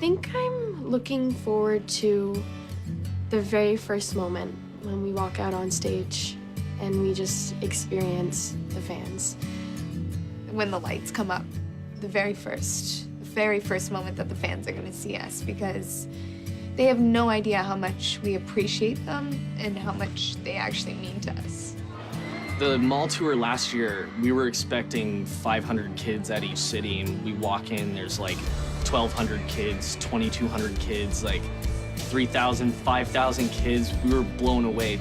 think I'm looking forward to the very first moment when we walk out on stage and we just experience the fans. When the lights come up, the very first moment that the fans are gonna see us, because they have no idea how much we appreciate them and how much they actually mean to us. The mall tour last year, we were expecting 500 kids at each city, and we walk in, there's like 1,200 kids, 2,200 kids, like 3,000, 5,000 kids. We were blown away.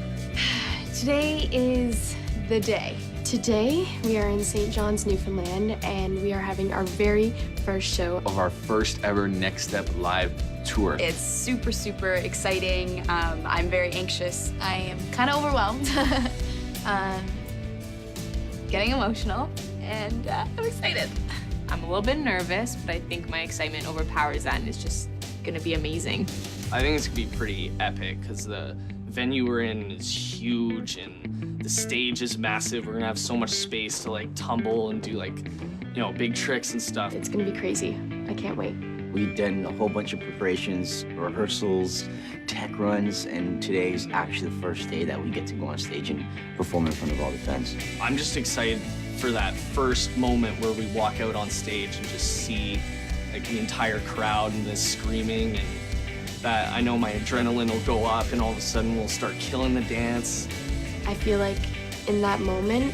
Today is the day. Today, we are in St. John's, Newfoundland, and we are having our very first show of our first ever Next Step Live tour. It's super, super exciting. I'm very anxious. I am kind of overwhelmed, getting emotional, and I'm excited. I'm a little bit nervous, but I think my excitement overpowers that, and it's just gonna be amazing. I think it's gonna be pretty epic because the venue we're in is huge and the stage is massive. We're gonna have so much space to like tumble and do like, you know, big tricks and stuff. It's gonna be crazy. I can't wait. We've done a whole bunch of preparations, rehearsals, tech runs, and today's actually the first day that we get to go on stage and perform in front of all the fans. I'm just excited for that first moment where we walk out on stage and just see like the entire crowd and the screaming, and that I know my adrenaline will go up and all of a sudden we'll start killing the dance. I feel like in that moment,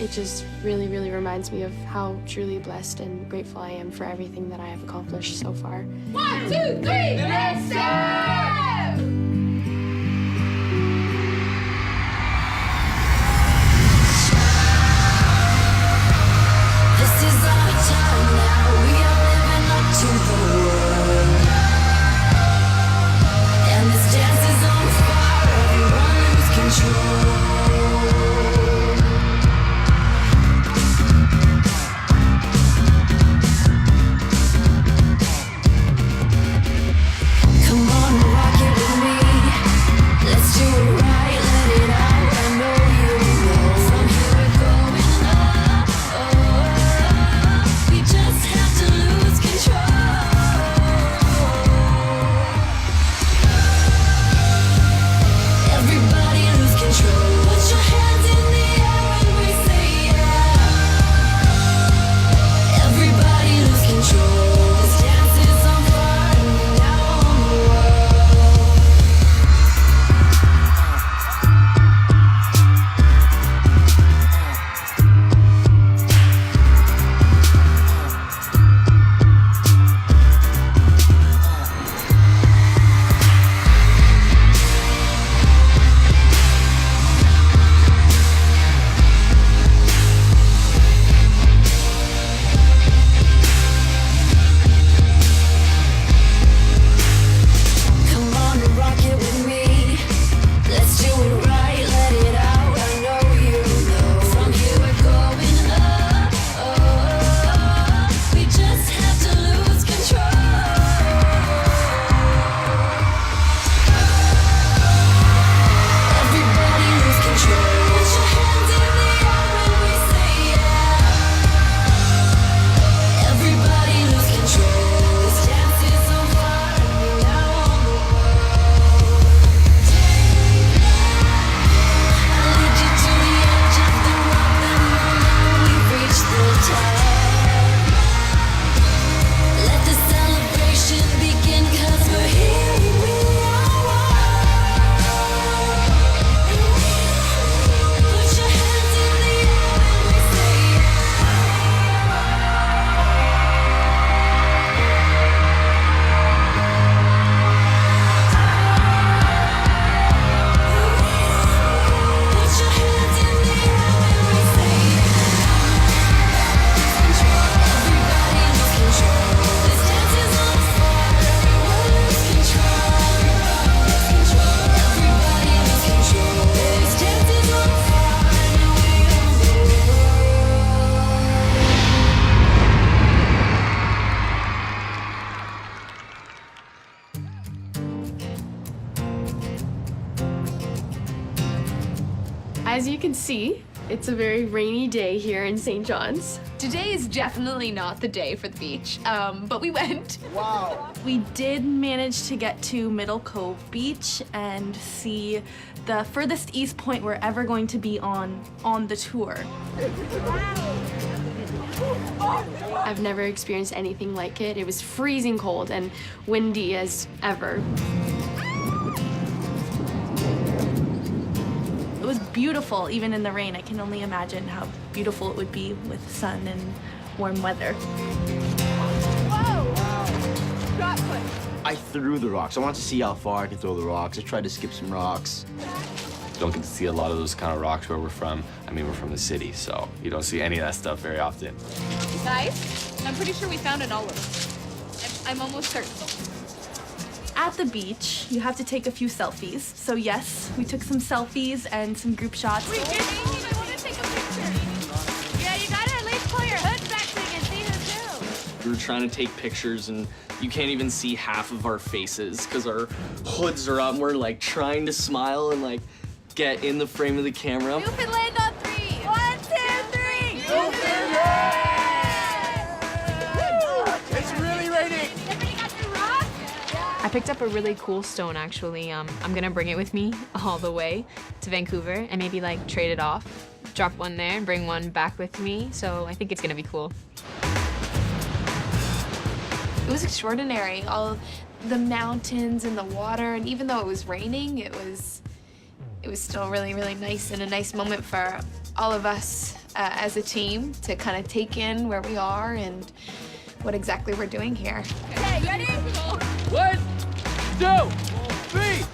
it just really, really reminds me of how truly blessed and grateful I am for everything that I have accomplished so far. 1, 2, 3, Next Step! This is our time now, we are living up to the world. And this dance is on fire, everyone lose control. Come on, rock it with me. Let's do it right, let it out. I know you know. From here we're going up. We just have to lose control. Everybody lose control. Put your hands in the air when we say yeah. Everybody lose control. This dance is on fire now on the world. Come on and rock it with me. Let's do it right, let it out. I know you know. From here we're going up. We just have to lose control. Everybody lose control. Put your hands in the air when we say yeah. Everybody lose control. This dance is on fire now on the world. I'll lead you to the edge of the rock, then we'll know we've reached the top. Let the celebration begin, 'cause we're here and we are one. Put your hands in the air when we say yeah. Put your hands in the air when we say yeah. Everybody lose control. This dance is on fire. Everyone lose control. Everybody lose control. This dance is on fire. Now we own the As you can see, it's a very rainy day here in St. John's. Today is definitely not the day for the beach, but we went. We did manage to get to Middle Cove Beach and see the furthest east point we're ever going to be on the tour. I've never experienced anything like it. It was freezing cold and windy as ever. It was beautiful, even in the rain. I can only imagine how beautiful it would be with sun and warm weather. I threw the rocks. I wanted to see how far I could throw the rocks. I tried to skip some rocks. Don't get to see a lot of those kind of rocks where we're from. I mean, we're from the city, so you don't see any of that stuff very often. Guys, I'm pretty sure we found an olive. I'm almost certain. At the beach, you have to take a few selfies. So yes, we took some selfies and some group shots. I want to take a picture. Yeah, you gotta at least pull your hood back so you can see who's who. We were trying to take pictures and you can't even see half of our faces because our hoods are up. We're like trying to smile and like get in the frame of the camera. You can land on 3. 1, 2, 3. It's really raining! Everybody got their rock? I picked up a really cool stone, actually. I'm gonna bring it with me all the way to Vancouver and maybe like trade it off. Drop one there and bring one back with me. So I think it's gonna be cool. It was extraordinary. All the mountains and the water, and even though it was raining, it was still really, really nice and a nice moment for all of us as a team to kind of take in where we are and what exactly we're doing here. Okay, ready? 1, 2, 3!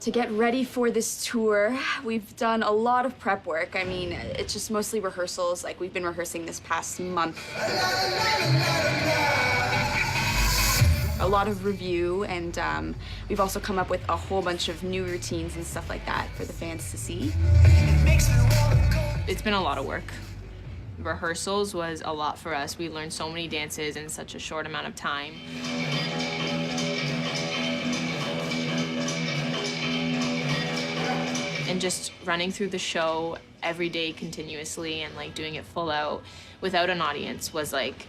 To get ready for this tour, we've done a lot of prep work. I mean, it's just mostly rehearsals. Like, we've been rehearsing this past month. A lot of review, and we've also come up with a whole bunch of new routines and stuff like that for the fans to see. It's been a lot of work. Rehearsals was a lot for us. We learned so many dances in such a short amount of time. And just running through the show every day continuously and like doing it full out without an audience was like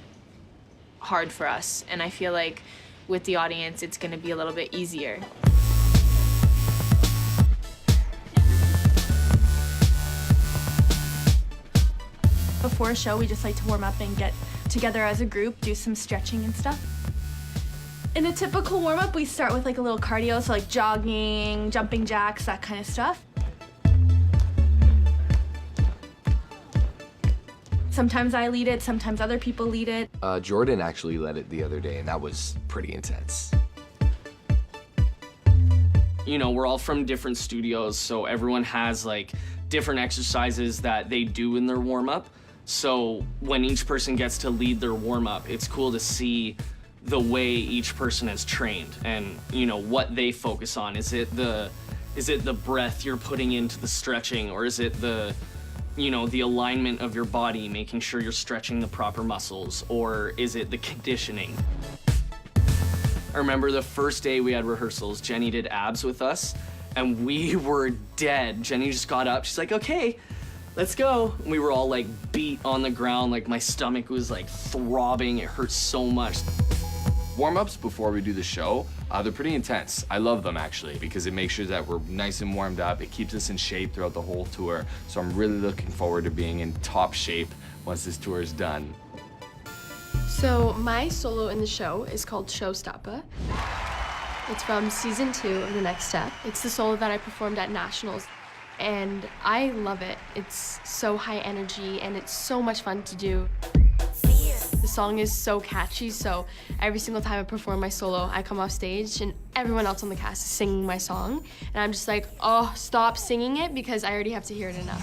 hard for us. And I feel like with the audience, it's gonna be a little bit easier. Before a show, we just like to warm up and get together as a group, do some stretching and stuff. In a typical warm-up, we start with like a little cardio, so like jogging, jumping jacks, that kind of stuff. Sometimes I lead it, sometimes other people lead it. Jordan actually led it the other day, and that was pretty intense. You know, we're all from different studios, so everyone has like different exercises that they do in their warm-up. So when each person gets to lead their warm-up, it's cool to see the way each person is trained and, you know, what they focus on. Is it the breath you're putting into the stretching, or is it the, you know, the alignment of your body, making sure you're stretching the proper muscles, or is it the conditioning? I remember the first day we had rehearsals, Jenny did abs with us, and we were dead. Jenny just got up, she's like, okay, let's go. And we were all like beat on the ground, like my stomach was like throbbing, it hurt so much. Warm-ups before we do the show, they're pretty intense. I love them actually because it makes sure that we're nice and warmed up. It keeps us in shape throughout the whole tour. So I'm really looking forward to being in top shape once this tour is done. So my solo in the show is called Showstopper. It's from season 2 of The Next Step. It's the solo that I performed at Nationals, and I love it. It's so high energy and it's so much fun to do. The song is so catchy, so every single time I perform my solo, I come off stage and everyone else on the cast is singing my song. And I'm just like, oh, stop singing it because I already have to hear it enough.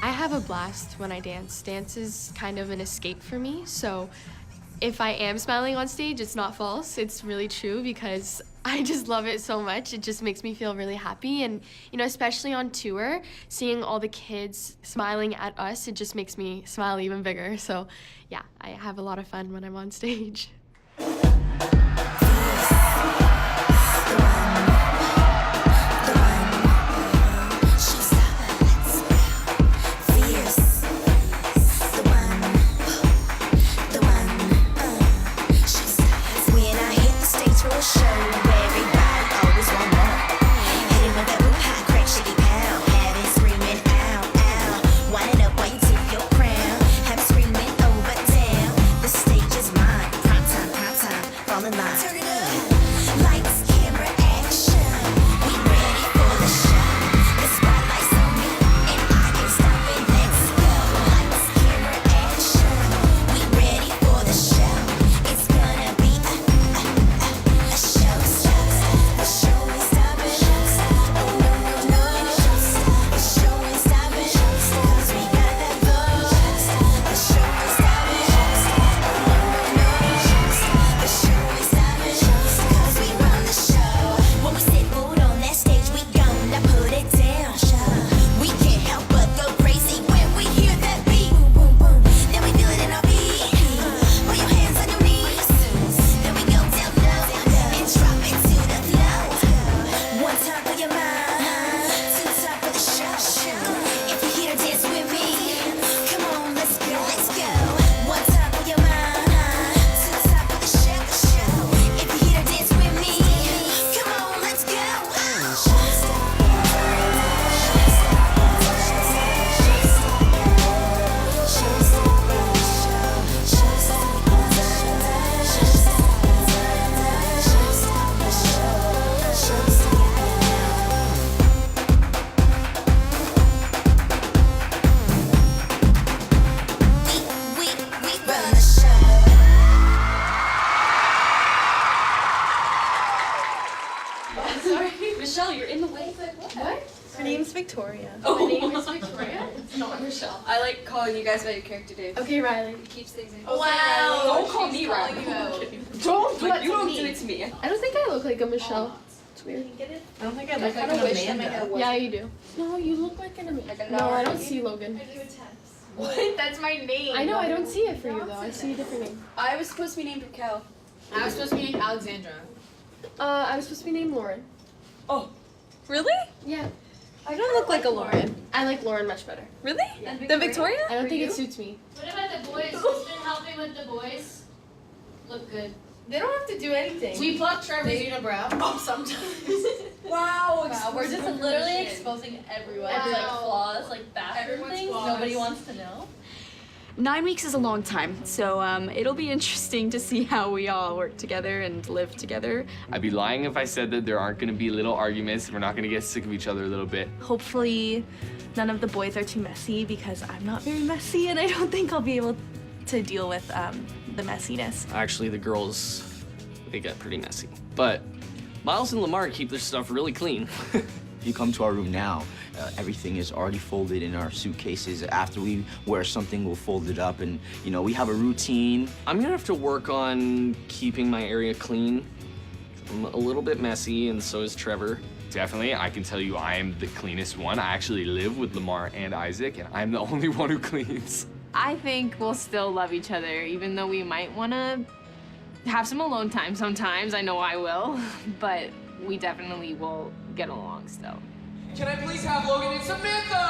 I have a blast when I dance. Dance is kind of an escape for me, so if I am smiling on stage, it's not false. It's really true because I just love it so much. It just makes me feel really happy. And, you know, especially on tour, seeing all the kids smiling at us, it just makes me smile even bigger. So, yeah, I have a lot of fun when I'm on stage. Michelle, you're in the way. What? Her name's Victoria. My name is Victoria. It's not Michelle. I like calling you guys by your character names. Okay, Riley. It keeps things in. Wow. Don't call me Calling Riley. you out. Don't do Like, it. You don't do it to me. I don't think I look like a Michelle. It's weird. I don't think I look I like wish an that Amanda. Yeah, you do. No, you look like an Amanda. Like a No, I don't Nari. see Logan. What? That's my name. I know, I don't see it for you though. I see a different name. I was supposed to be named Raquel. I was supposed to be named Alexandra. I was supposed to be named Lauren. Oh. Really? Yeah. I don't look like a Lauren. I like Lauren much better. Really? Than Victoria? I don't think you? it suits me. What about the boys? Who's been helping with the boys? Look good. They don't have to do anything. We plucked Trevor's unibrow sometimes. Wow. We're just literally exposing everyone's like Wow. flaws, like bathroom Everyone's things flaws. nobody wants to know. 9 weeks is a long time, so it'll be interesting to see how we all work together and live together. I'd be lying if I said that there aren't gonna be little arguments. We're not gonna get sick of each other a little bit. Hopefully none of the boys are too messy because I'm not very messy and I don't think I'll be able to deal with the messiness. Actually, the girls, they get pretty messy. But Miles and Lamar keep their stuff really clean. If you come to our room now, everything is already folded in our suitcases. After we wear something, we'll fold it up, and you know we have a routine. I'm gonna have to work on keeping my area clean. I'm a little bit messy, and so is Trevor. Definitely, I can tell you I am the cleanest one. I actually live with Lamar and Isaac, and I'm the only one who cleans. I think we'll still love each other, even though we might want to have some alone time sometimes. I know I will, but we definitely will get along still. Can I please have Logan and Samantha?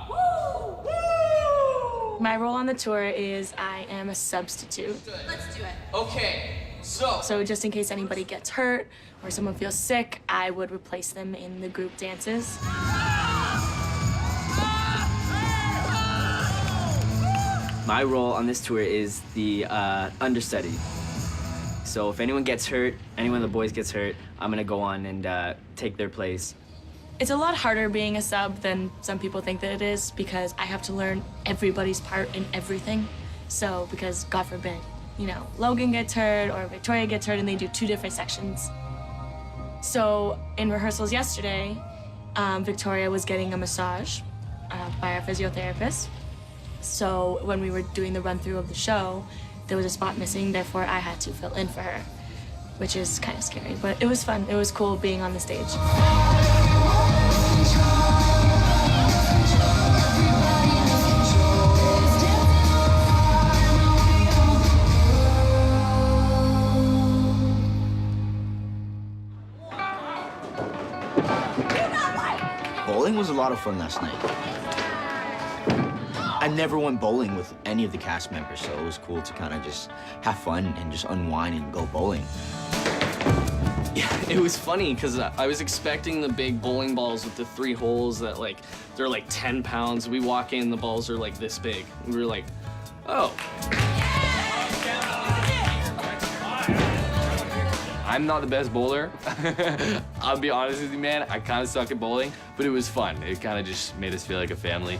Woo! Woo! My role on the tour is I am a substitute. Let's do it. Okay, so So just in case anybody gets hurt or someone feels sick, I would replace them in the group dances. My role on this tour is the understudy. So if anyone gets hurt, anyone of the boys gets hurt, I'm gonna go on and take their place. It's a lot harder being a sub than some people think that it is because I have to learn everybody's part in everything. So, because God forbid, you know, Logan gets hurt or Victoria gets hurt and they do 2 different sections. So, in rehearsals yesterday, Victoria was getting a massage by our physiotherapist. So, when we were doing the run through of the show, there was a spot missing, therefore I had to fill in for her. which is kind of scary, but it was fun. It was cool being on the stage. Bowling was a lot of fun last night. I never went bowling with any of the cast members, so it was cool to kind of just have fun and just unwind and go bowling. Yeah, it was funny because I was expecting the big bowling balls with the 3 holes that they're like 10 pounds. We walk in, the balls are like this big. We were like, oh. I'm not the best bowler. I'll be honest with you, man. I kind of suck at bowling, but it was fun. It kind of just made us feel like a family.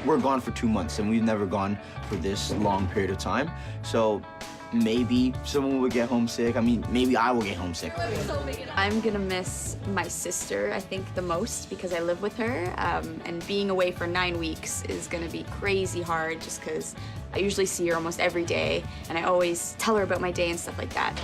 We're gone for 2 months, and we've never gone for this long period of time. So maybe someone will get homesick. I mean, maybe I will get homesick. I'm gonna miss my sister, I think, the most because I live with her. And being away for 9 weeks is gonna be crazy hard just because I usually see her almost every day, and I always tell her about my day and stuff like that.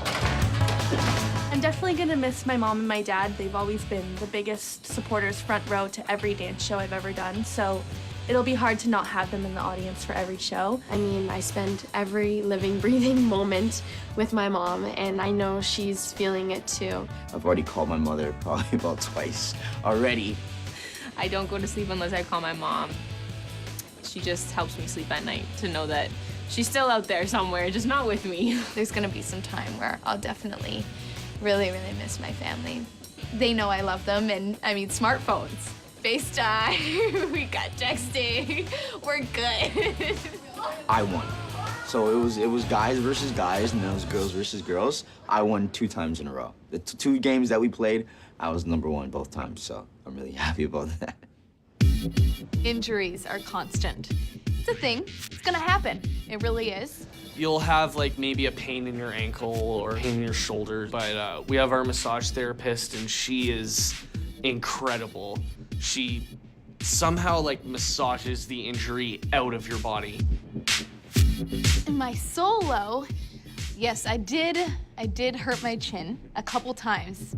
I'm definitely gonna miss my mom and my dad. They've always been the biggest supporters, front row to every dance show I've ever done. So it'll be hard to not have them in the audience for every show. I mean, I spend every living, breathing moment with my mom, and I know she's feeling it too. I've already called my mother probably about twice already. I don't go to sleep unless I call my mom. She just helps me sleep at night to know that she's still out there somewhere, just not with me. There's gonna be some time where I'll definitely really, really miss my family. They know I love them, and I mean, smartphones. FaceTime, we got texting, we're good. I won. So it was guys versus guys, and then it was girls versus girls. I won 2 times in a row. The 2 games that we played, I was #1 both times, so I'm really happy about that. Injuries are constant. It's a thing, it's gonna happen. It really is. You'll have like maybe a pain in your ankle or pain in your shoulder, but we have our massage therapist, and she is incredible. She somehow like massages the injury out of your body. In my solo, yes, I did hurt my chin a couple times.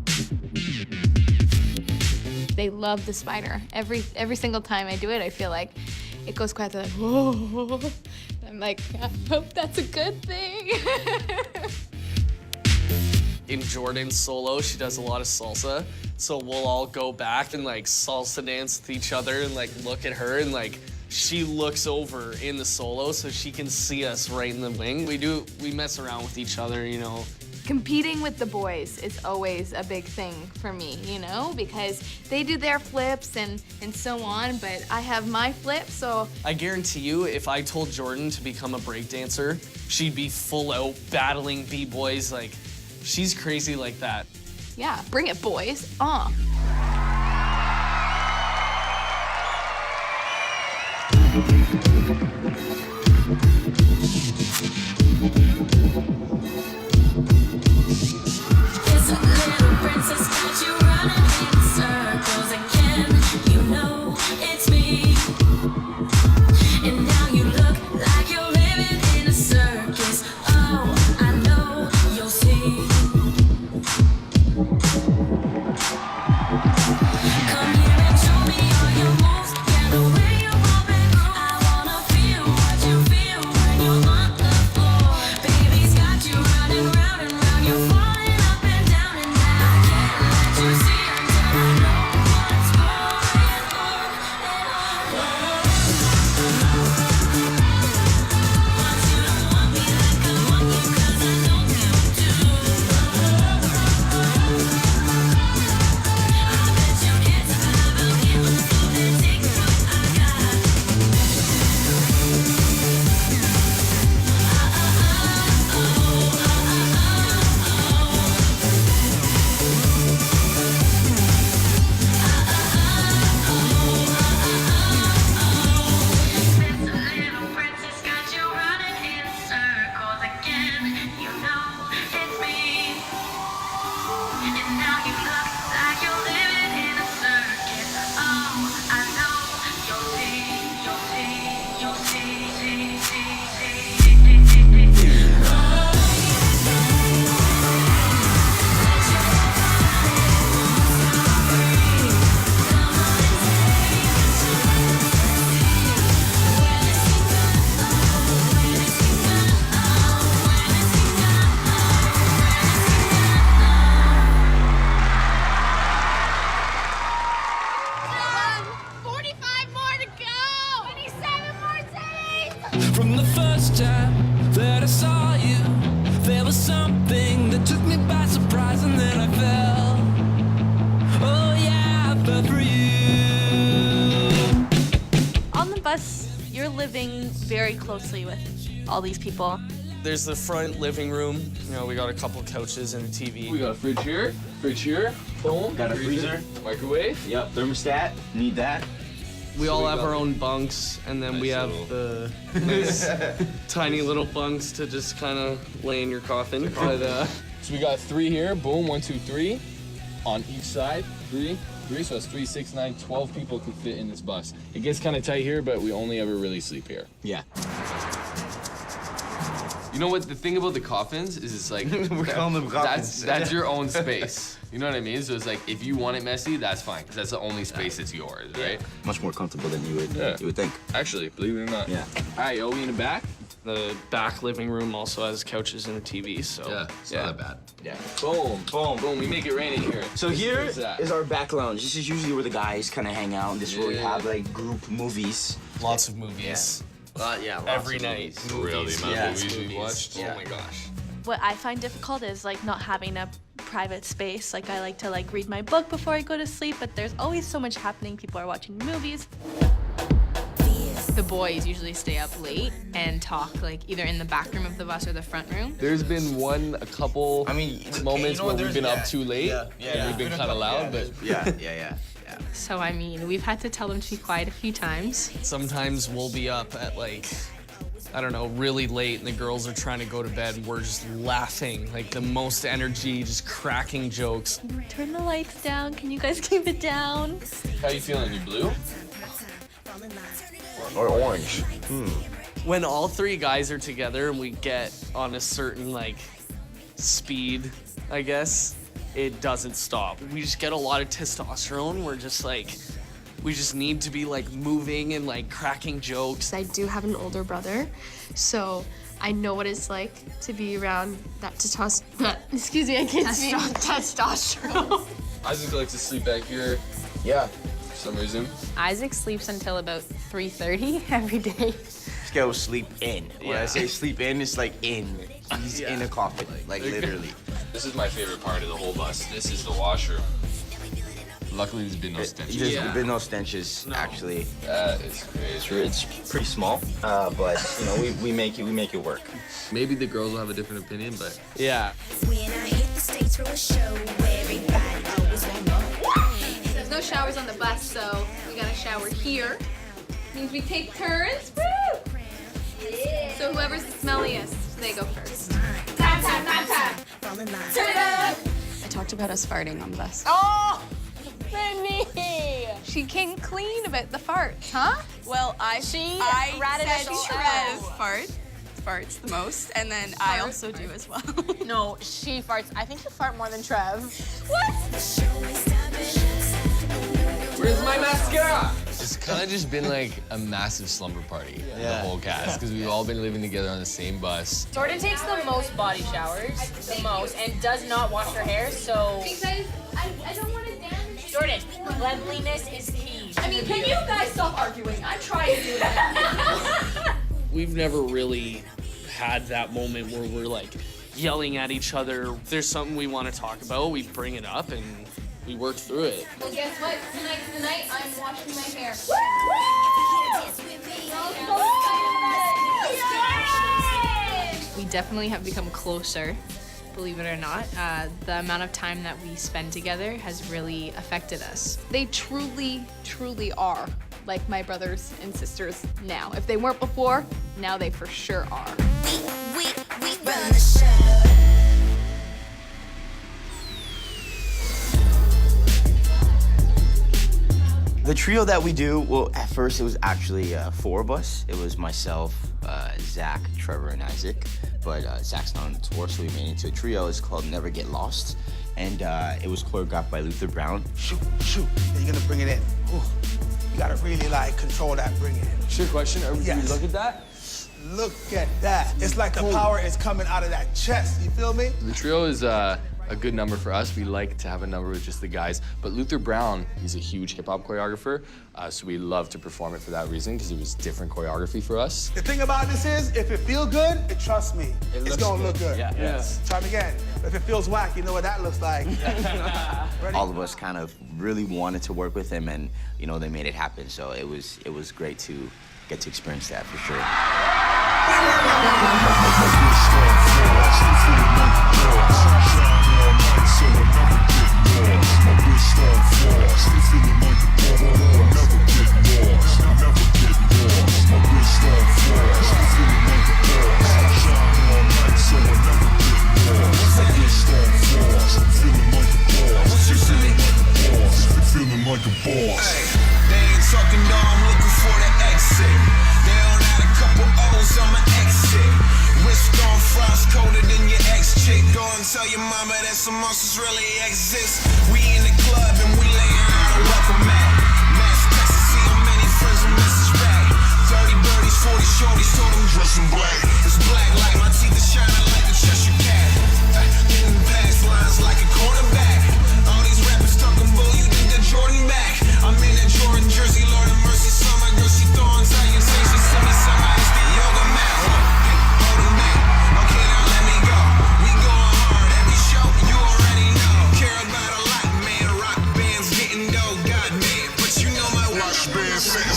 They love the spider. Every single time I do it, I feel like it goes quiet. They're like, whoa. I'm like, I hope that's a good thing. In Jordan's solo, she does a lot of salsa. So we'll all go back and like salsa dance with each other and like look at her, and like she looks over in the solo so she can see us right in the wing. We mess around with each other, you know. Competing with the boys is always a big thing for me, you know, because they do their flips and so on, but I have my flip, so. I guarantee you, if I told Jordan to become a breakdancer, she'd be full out battling b-boys. Like, she's crazy like that. Yeah, bring it, boys. It's a little princess got you running in circles again. You know it's me. And now you look like you're living in a circus. Oh, I know you'll see. Come here and show me all your moves. Yeah, the way you move and groove. I wanna feel what you feel when you're on the floor. Baby's got you From the first time that I saw you, there was something that took me by surprise, and then I fell. Oh yeah, I fell for you. On the bus, you're living very closely with all these people. There's the front living room. You know, we got a couple couches and a TV. We got a fridge here, boom. Got a freezer. Microwave. Yep, thermostat. Need that. We all have our own bunks, and then we have the nice, tiny little bunks to just kind of lay in your coffin. But, So we got 3 here, boom, 1, 2, 3. On each side, 3, so that's 3, 6, 9, 12 people can fit in this bus. It gets kind of tight here, but we only ever really sleep here. Yeah. You know what the thing about the coffins is? It's like We're calling them coffins. That's your own space. You know what I mean? So it's like if you want it messy, that's fine, because that's the only space that's yours, right? Much more comfortable than you would think. Actually, believe it or not. Yeah. All right, are we in the back? the back living room also has couches and a TV, so. Yeah, it's not that bad. Yeah. Boom, Boom. boom. We make it rain in here. So here What's that? is our back lounge. This is usually where the guys kind of hang out. And this is where we have like group movies. Lots of movies. Yeah. Every night. Really, the amount Yeah. of movies we've watched. Yeah. Oh my gosh. What I find difficult is like not having a private space. Like I like to like read my book before I go to sleep, but there's always so much happening. People are watching movies. The boys usually stay up late and talk like either in the back room of the bus or the front room. There's been a couple moments where we've been up too late and we've been kind of loud, but Yeah. So I mean, we've had to tell them to be quiet a few times. Sometimes we'll be up at like, I don't know, really late and the girls are trying to go to bed and we're just laughing, like the most energy, just cracking jokes. Turn the lights down. Can you guys keep it down? How you feeling? You blue? Or orange. When all three guys are together and we get on a certain like speed, I guess, it doesn't stop. We just get a lot of testosterone. We're just like, we just need to be like moving and like cracking jokes. I do have an older brother, so I know what it's like to be around that excuse me, I can't speak. Testosterone. Isaac likes to sleep back here Yeah. for some reason. Isaac sleeps until about 3:30 every day. This guy will sleep in. When I say sleep in, it's like in. He's in a coffin, like literally. This is my favorite part of the whole bus. This is the washroom. Luckily, there's been no stench. There's been no stenches, actually. That is crazy. It's pretty small, but you know we make it work. Maybe the girls will have a different opinion, but Yeah. When I hit the stage for a show, everybody always want more. There's no showers on the bus, so we got a shower here. Means we take turns. Woo! So whoever's the smelliest, they go first. Nap time. Turn it up. I talked about us farting on the bus. Oh, Sydney! She came clean about the farts, huh? Well, I ratted said us all Trev out. farts the most, and then I also do as well. No, she farts. I think you fart more than Trev. where's my mascara? It's kind of just been like a massive slumber party, the whole cast, because we've all been living together on the same bus. Jordan takes the most body showers, the most, and does not wash her hair, so... Because I don't want to damage. Jordan, cleanliness is key. I mean, can you guys stop arguing? I'm trying to do that. We've never really had that moment where we're like yelling at each other. If there's something we want to talk about, we bring it up and we work through it. Well, guess what? Tonight's the night I'm washing my hair. We definitely have become closer, believe it or not. The amount of time that we spend together has really affected us. They truly, truly are like my brothers and sisters now. If they weren't before, now they for sure are. We run the show. The trio that we do, well, at first it was actually 4 of us. It was myself, Zach, Trevor, and Isaac. But Zach's not on the tour, so we made it into a trio. It's called Never Get Lost. And it was choreographed by Luther Brown. Shoot. Then you're gonna bring it in. Ooh. You gotta really like control that bring it in. Sure question. Yes. Look at that. Look at that. It's like the power is coming out of that chest. You feel me? The trio is a good number for us. We like to have a number with just the guys. But Luther Brown, he's a huge hip hop choreographer, so we love to perform it for that reason because it was different choreography for us. The thing about this is, if it feels good, trust me, it's gonna look good. Yeah. Yes. Try it again. If it feels whack, you know what that looks like. Ready? All of us kind of really wanted to work with him, and you know, they made it happen. So it was great to get to experience that for sure. Feeling like a boss. Hey, they ain't talking though, I'm looking for the exit. They don't add a couple O's, I'ma exit. Wrist on frost colder than your ex-chick. Go and tell your mama that some monsters really exist. We in the club and we laying out a welcome mat. Mass Texas, see how many friends will message back. 30 birdies, 40 shorties, told them dress in black. It's black light, my teeth are shining like a Cheshire cat. Hitting pass lines like a quarterback. All these rappers talking bull, you did the Jordan back. I'm in that Jordan jersey, Lord have mercy, saw my girl, she throwing Italian say she sent me some ice, the yoga mat. Hey, hold him back, okay now let me go. We going hard, every show, you already know. Care about a lot, man, rock bands getting dough, God man. But you know my watch band setting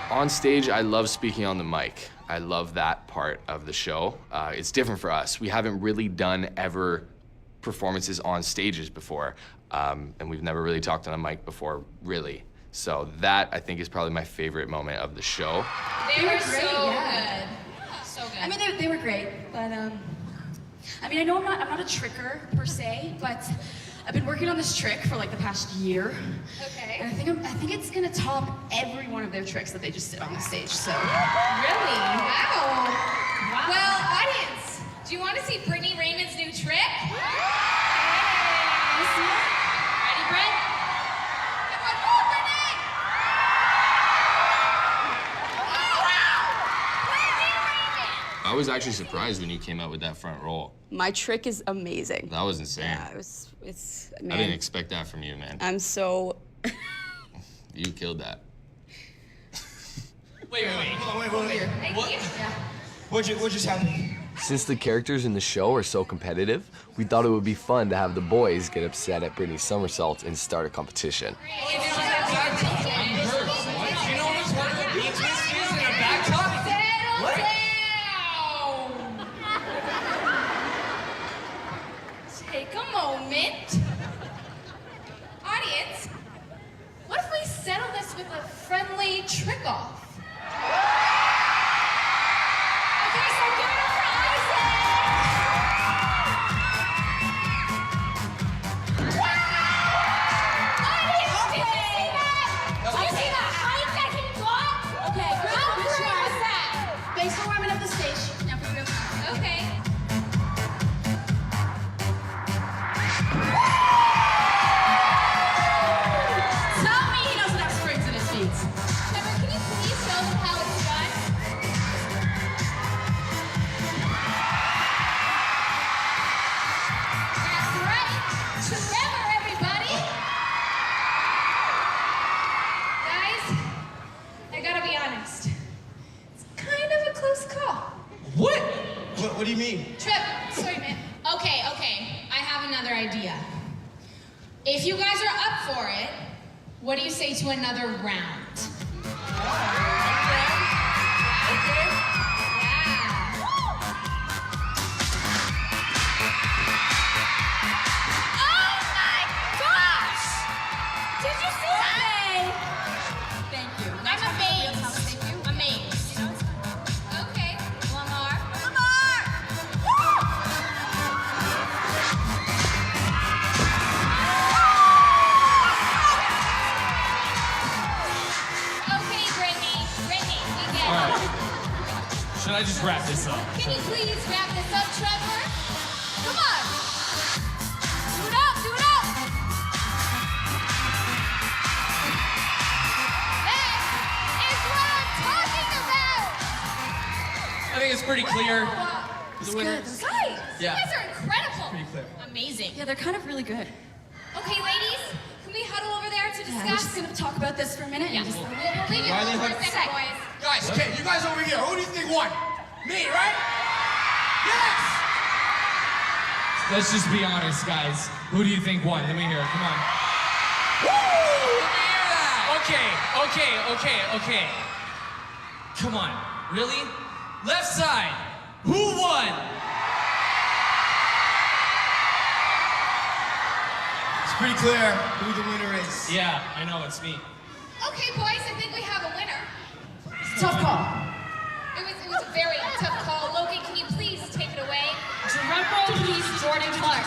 On stage, I love speaking on the mic. I love that part of the show. It's different for us. We haven't really done ever performances on stages before, and we've never really talked on a mic before, really. So that, I think, is probably my favorite moment of the show. They were so good. So good. I mean, they were great, but I mean, I know I'm not a tricker per se, but I've been working on this trick for like the past year. Okay. And I think it's gonna top every one of their tricks that they just did on the stage. So. Really? Wow. Well, audience, do you want to see Brittany Raymond's new trick? Ready, Britt? Come on, Brittany! I was actually surprised when you came out with that front roll. My trick is amazing. That was insane. Yeah, it's man. I didn't expect that from you, man. I'm so. You killed that. Wait. Thank you. What just happened? Since the characters in the show are so competitive, we thought it would be fun to have the boys get upset at Brittany's somersaults and start a competition. Take a moment. Audience, what if we settle this with a friendly trick-off? Okay, so give it up for Isaac! Wow! Audience, did you see that? Did you see the height that he got? Okay, good. How great was that? Thanks for warming up the stage. Now for real. Okay. Tell me he doesn't have springs in his feet. Trevor, can you please show them how it's done? That's right. Trevor, everybody. Guys, I gotta be honest. It's kind of a close call. What? What do you mean? Trevor, sorry, man. Okay. I have another idea. If you guys are up for it, what do you say to another round? Oh my gosh! Did you see that? Thank you. I'm amazed. Amazed. Okay, one more. Should I just wrap this up? Can you please wrap this up, Trevor? Come on. Do it up, do it up. That is what I'm talking about. I think it's pretty clear. It's The winner. good. Guys, Yeah. you guys are incredible. Pretty clear. Amazing. Yeah, they're kind of really good. Okay, ladies, can we huddle over there to Yeah, we're discuss? just gonna talk about this for a minute. Yeah, And just, we'll leave you Riley, alone for a hold- second, boys. Guys, okay, you guys over here. Who do you think won? Me, right? Yes! Let's just be honest, guys. Who do you think won? Let me hear it. Come on. Woo! Let me hear that. Okay. Come on. Really? Left side. Who won? It's pretty clear who the winner is. Yeah, I know, it's me. Okay, boys, I think we have a winner. tough call. It was a very tough call. Logan, can you please take it away? Drum roll, please, Jordan Clark.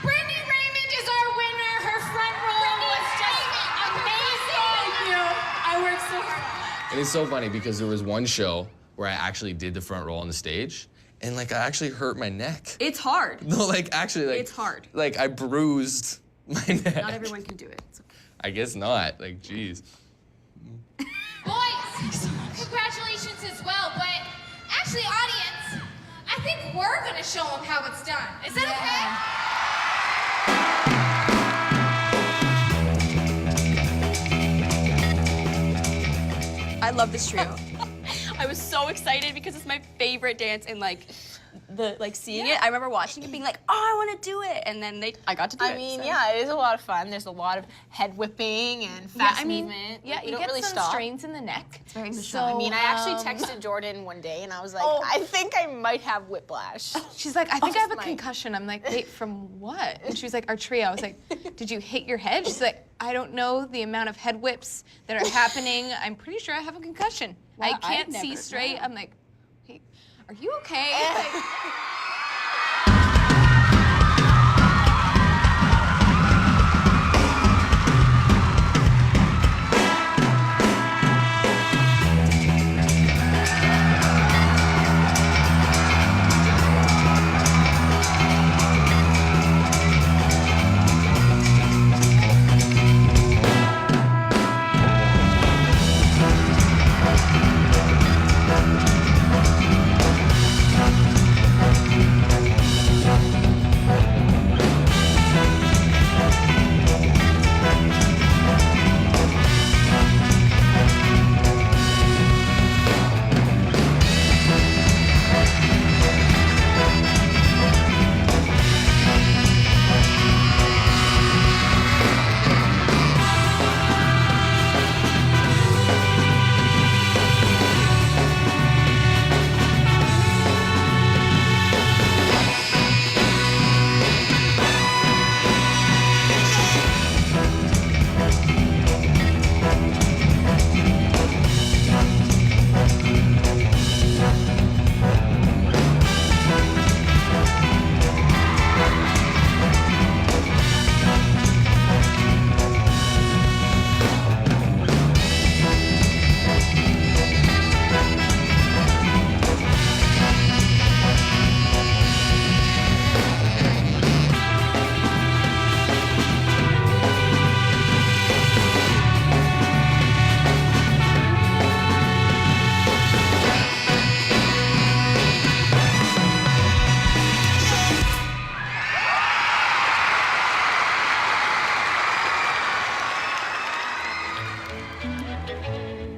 Brittany Raymond is our winner. Her front row was just amazing. Thank you. I worked so hard. And it's so funny because there was one show where I actually did the front row on the stage, and like I actually hurt my neck. It's hard. No, like actually, like It's hard. Like I bruised my neck. Not everyone can do it. It's okay. I guess not. Like, geez. Boys, congratulations as well. But actually, audience, I think we're going to show them how it's done. Is that I love this trio. I was so excited because it's my favorite dance, and like seeing it, I remember watching it being like, oh, I want to do it, and then I got to do it. I mean, so. yeah, it is a lot of fun. There's a lot of head whipping and fast movement. Yeah, We you don't get really some stop. strains in the neck. It's very So, massage. I mean, I actually texted Jordan one day and I was like, I think I might have whiplash. She's like, I think I have a Just concussion. I'm like, wait, from what? And she was like, our trio. I was like, did you hit your head? She's like, I don't know the amount of head whips that are happening. I'm pretty sure I have a concussion. Wow, I I've can't see never- straight. I'm like, hey, are you okay? Like,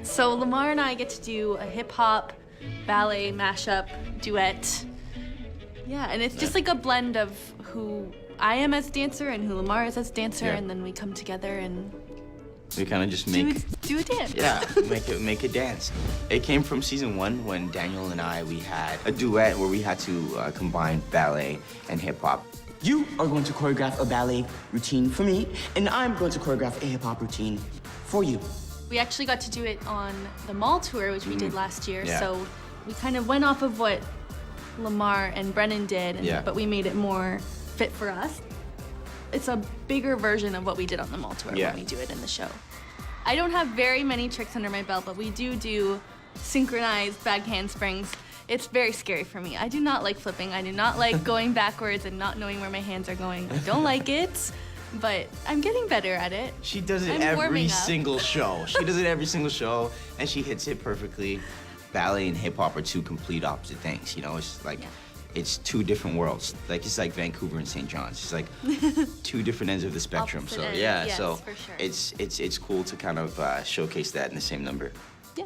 So Lamar and I get to do a hip hop, ballet mashup, duet. Yeah, and it's just like a blend of who I am as a dancer and who Lamar is as a dancer, Yeah. and then we come together and We kind of just make do a dance. Yeah, make a dance. It came from season 1 when Daniel and we had a duet where we had to combine ballet and hip hop. You are going to choreograph a ballet routine for me, and I'm going to choreograph a hip hop routine for you. We actually got to do it on the mall tour, which we did last year. Yeah. So we kind of went off of what Lamar and Brennan did, Yeah. but we made it more fit for us. It's a bigger version of what we did on the mall tour Yeah. when we do it in the show. I don't have very many tricks under my belt, but we do synchronized bag handsprings. It's very scary for me. I do not like flipping. I do not like going backwards and not knowing where my hands are going. I don't like it, but I'm getting better at it. She does it I'm warming every up. single show. She does it every single show, and she hits it perfectly. Ballet and hip hop are two complete opposite things. You know, it's like it's two different worlds. Like it's like Vancouver and St. John's. It's like two different ends of the spectrum. Opposite So ends, yeah, yes, so for sure. it's cool to kind of showcase that in the same number. Yeah.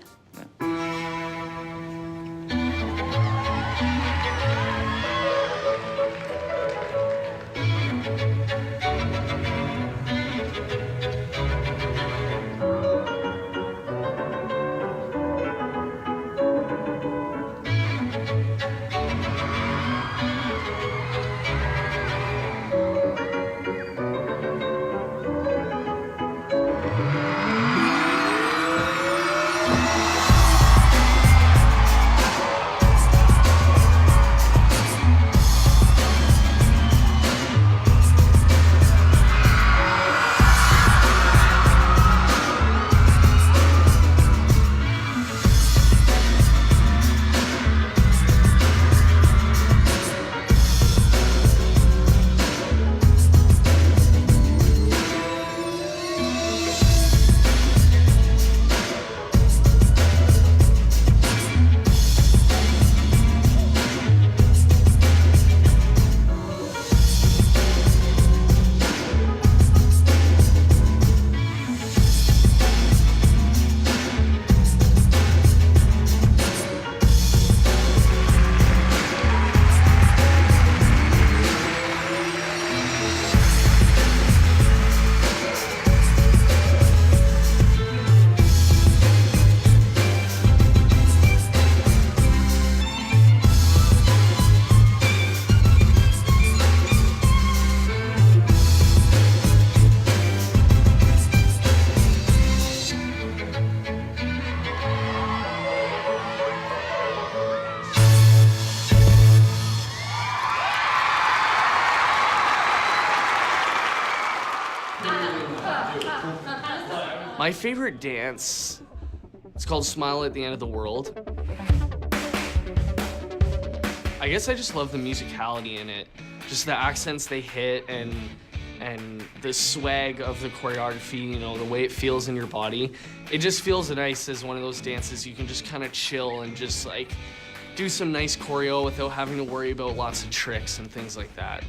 My favorite dance, it's called Smile at the End of the World. I guess I just love the musicality in it. Just the accents they hit and the swag of the choreography, you know, the way it feels in your body. It just feels nice as one of those dances you can just kind of chill and just like do some nice choreo without having to worry about lots of tricks and things like that.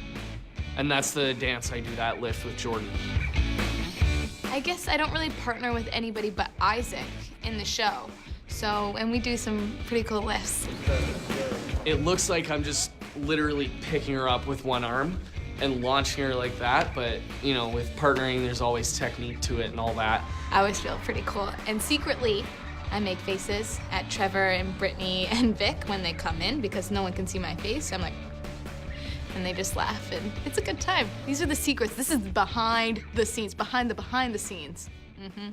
And that's the dance I do that lift with Jordan. I guess I don't really partner with anybody but Isaac in the show. So, and we do some pretty cool lifts. It looks like I'm just literally picking her up with one arm and launching her like that, but you know, with partnering, there's always technique to it and all that. I always feel pretty cool. And secretly, I make faces at Trevor and Brittany and Vic when they come in because no one can see my face. I'm like, and they just laugh, and it's a good time. These are the secrets. This is behind the scenes, behind the scenes. Mm-hmm.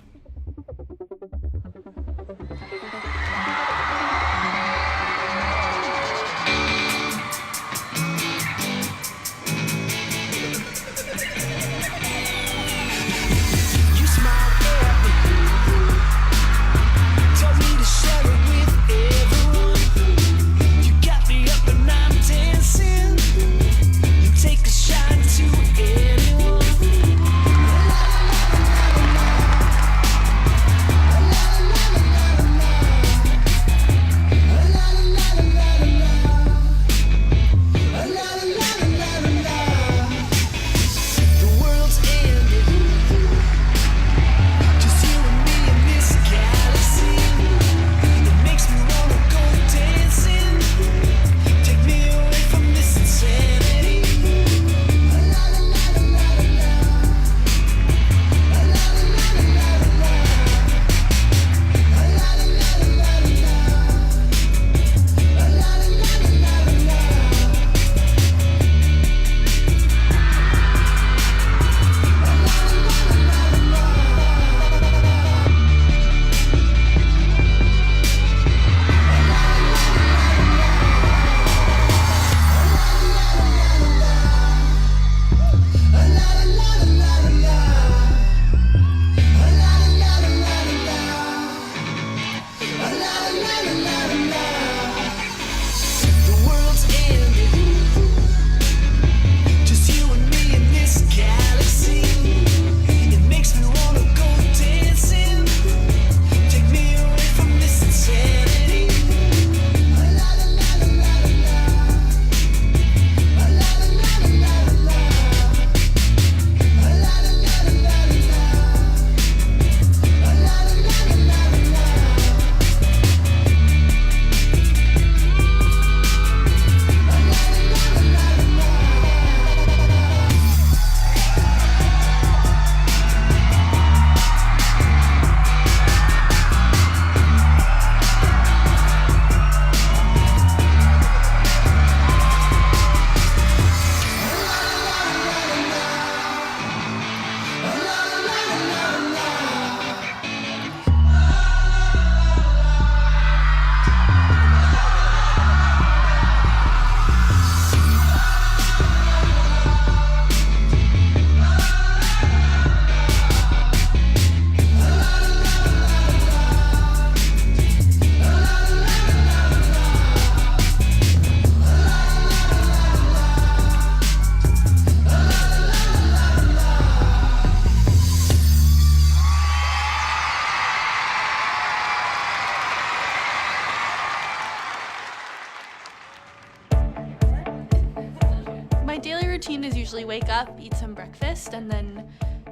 routine is usually wake up, eat some breakfast, and then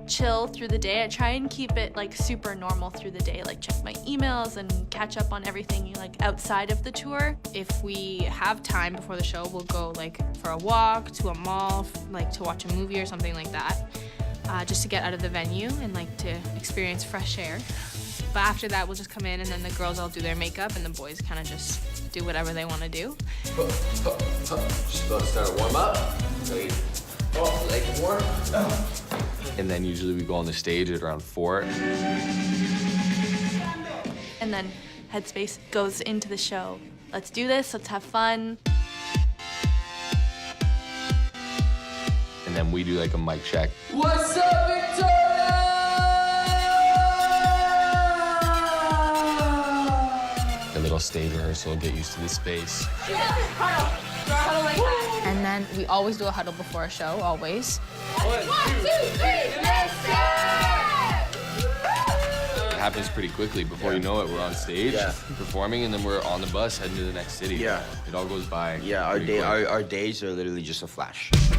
chill through the day. I try and keep it like super normal through the day, like check my emails and catch up on everything like outside of the tour. If we have time before the show, we'll go like for a walk to a mall, like to watch a movie or something like that, just to get out of the venue and like to experience fresh air. But after that, we'll just come in and then the girls all do their makeup and the boys kind of just do whatever they want to do. Just about to start a warm up. Like warm. And then usually we go on the stage at around 4. And then Headspace goes into the show. Let's do this, let's have fun. And then we do like a mic check. What's up, Victoria? A little stage rehearsal, get used to the space. And then we always do a huddle before a show, always. 1, 2, 3, let's go! It happens pretty quickly. Before you know it, we're on stage performing, and then we're on the bus heading to the next city. Yeah. It all goes by. Yeah, pretty quick. our days are literally just a flash. Let's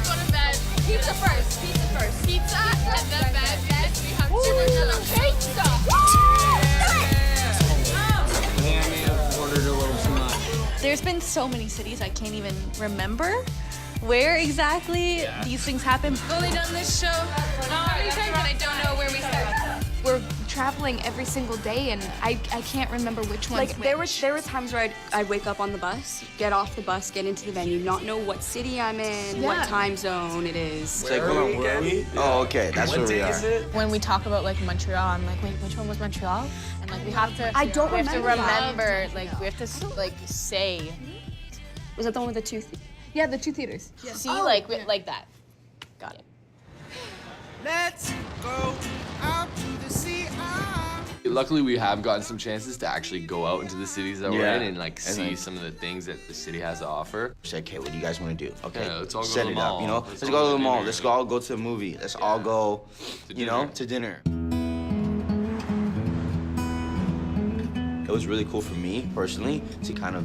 go to bed. Pizza first. Pizza and then bed. Yes, we have pizza. Yeah, I may have ordered a little too much. There's been so many cities I can't even remember where exactly these things happen. I've only done this show many times and I don't know where we start. We're traveling every single day and I can't remember which one's Like there were times where I'd wake up on the bus, get off the bus, get into the venue, not know what city I'm in, what time zone it is. It's like, hold on, where are we? Oh, okay, that's where we are. When we talk about like Montreal, I'm like, wait, which one was Montreal? And like we have to. I don't we have to remember that. remember, like we have to like say. Was that the one with the two? Yeah, the 2 theaters. See, like like that. Got it. Let's go out to the sea. Luckily, we have gotten some chances to actually go out into the cities that we're Yeah. in and like And see then- some of the things that the city has to offer. It's like, okay, what do you guys want to do? Okay, Yeah, let's all go set to the it up, mall. you know? Let's Let's all go to the to mall. dinner. Let's all go to a movie. Let's all go, you know, to dinner. It was really cool for me, personally, to kind of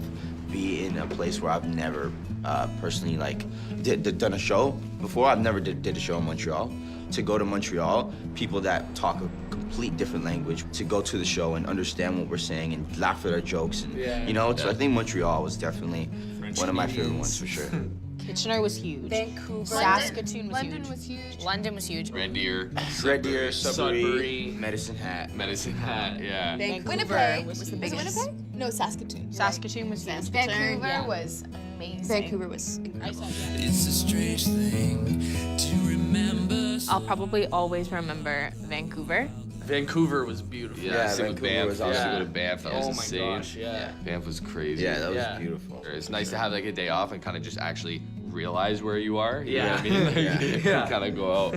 be in a place where I've never personally, like, done a show before. I've never did a show in Montreal. To go to Montreal, people that talk a complete different language, to go to the show and understand what we're saying and laugh at our jokes. And, you know, so I think Montreal was definitely one of my favorite ones, for sure. Kitchener was huge. Vancouver. Saskatoon was London huge. was huge. London was huge. Red Deer. Red Deer, Sudbury, Sudbury. Medicine Hat. Medicine Hat, yeah. Winnipeg was the Was it biggest. Winnipeg? No, Saskatoon. Saskatoon was huge. Vancouver was amazing. Vancouver was. It's a strange thing to remember. I'll probably always remember Vancouver. Vancouver was beautiful. Yeah, same with Vancouver Banff. was I used to awesome. go to Banff. That was Oh my insane. gosh, yeah. Banff was crazy. Yeah, that was Yeah. beautiful. It's nice to have like a day off and kind of just actually realize where you are. You know Yeah. what I mean? Like, Yeah. you kind of go out.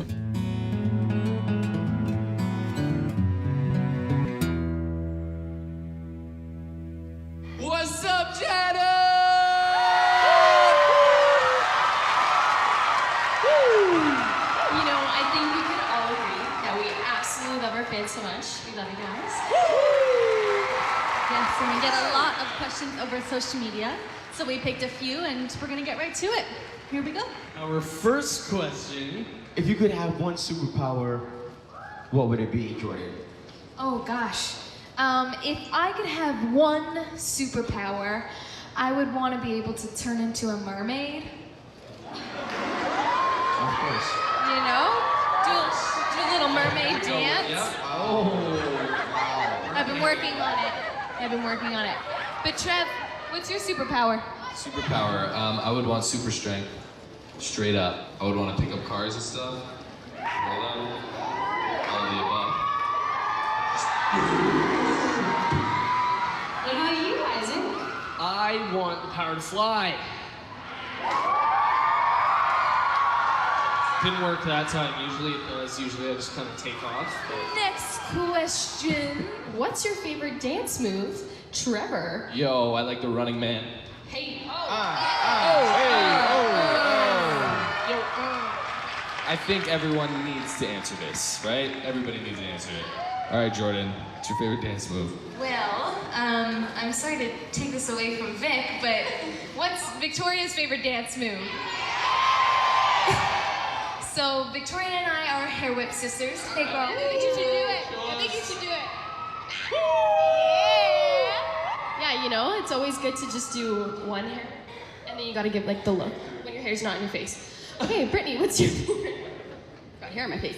What's up, Jada? You know, I think we can all agree that we absolutely love our fans so much. We love you guys. Yes, and we get a lot of questions over social media, so we picked a few and we're gonna get right to it. Here we go. Our first question, if you could have one superpower, what would it be, Jordan? Oh gosh. If I could have one superpower, I would want to be able to turn into a mermaid. Of course. You know? Do a little mermaid dance. Oh, I've been working on it. But Trev, what's your superpower? Superpower. I would want super strength. Straight up. I would want to pick up cars and stuff. Roll them. All of the above. What about you, Isaac? I want the power to fly. Didn't work that time. Usually it does. Usually I just kind of take off. But... Next question. What's your favorite dance move, Trevor? Yo, I like the Running Man. Hey. I think everyone needs to answer this, right? Everybody needs to answer it. All right, Jordan, what's your favorite dance move? Well, I'm sorry to take this away from Vic, but What's Victoria's favorite dance move? So Victoria and I are hair whip sisters. Hey girl. I think you should do it. I think you should do it. Yeah, you know, it's always good to just do one hair, and then you gotta give like the look when your hair's not in your face. Okay, Brittany, what's your favorite? Got hair on my face.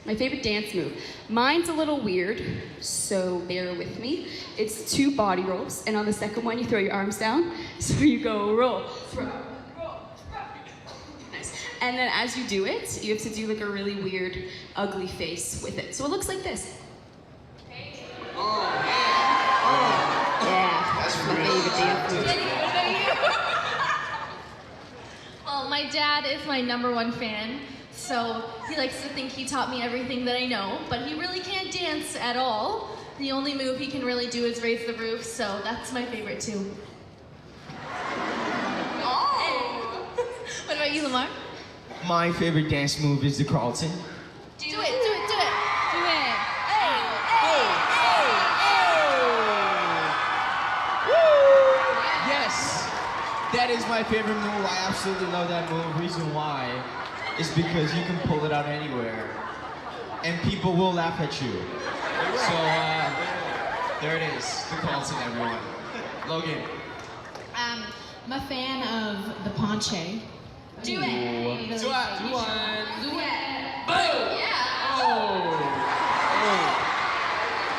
My favorite dance move. Mine's a little weird, so bear with me. It's 2 body rolls, and on the second one, you throw your arms down. So you go roll, throw, roll, throw. Nice. And then as you do it, you have to do like a really weird, ugly face with it. So it looks like this. Yeah, that's my favorite dance move. Well, my dad is my #1 fan, so he likes to think he taught me everything that I know, but he really can't dance at all. The only move he can really do is raise the roof, so that's my favorite too. Oh! What about you, Lamar? My favorite dance move is the Carlton. Do it, do it, do it! Do it! Yes, that is my favorite move. I absolutely love that move. Reason why is because you can pull it out anywhere, and people will laugh at you. So there it is, the Carlton, everyone. Logan. I'm a fan of the Ponche. Do it! Do it! Do it! Boom! Yeah!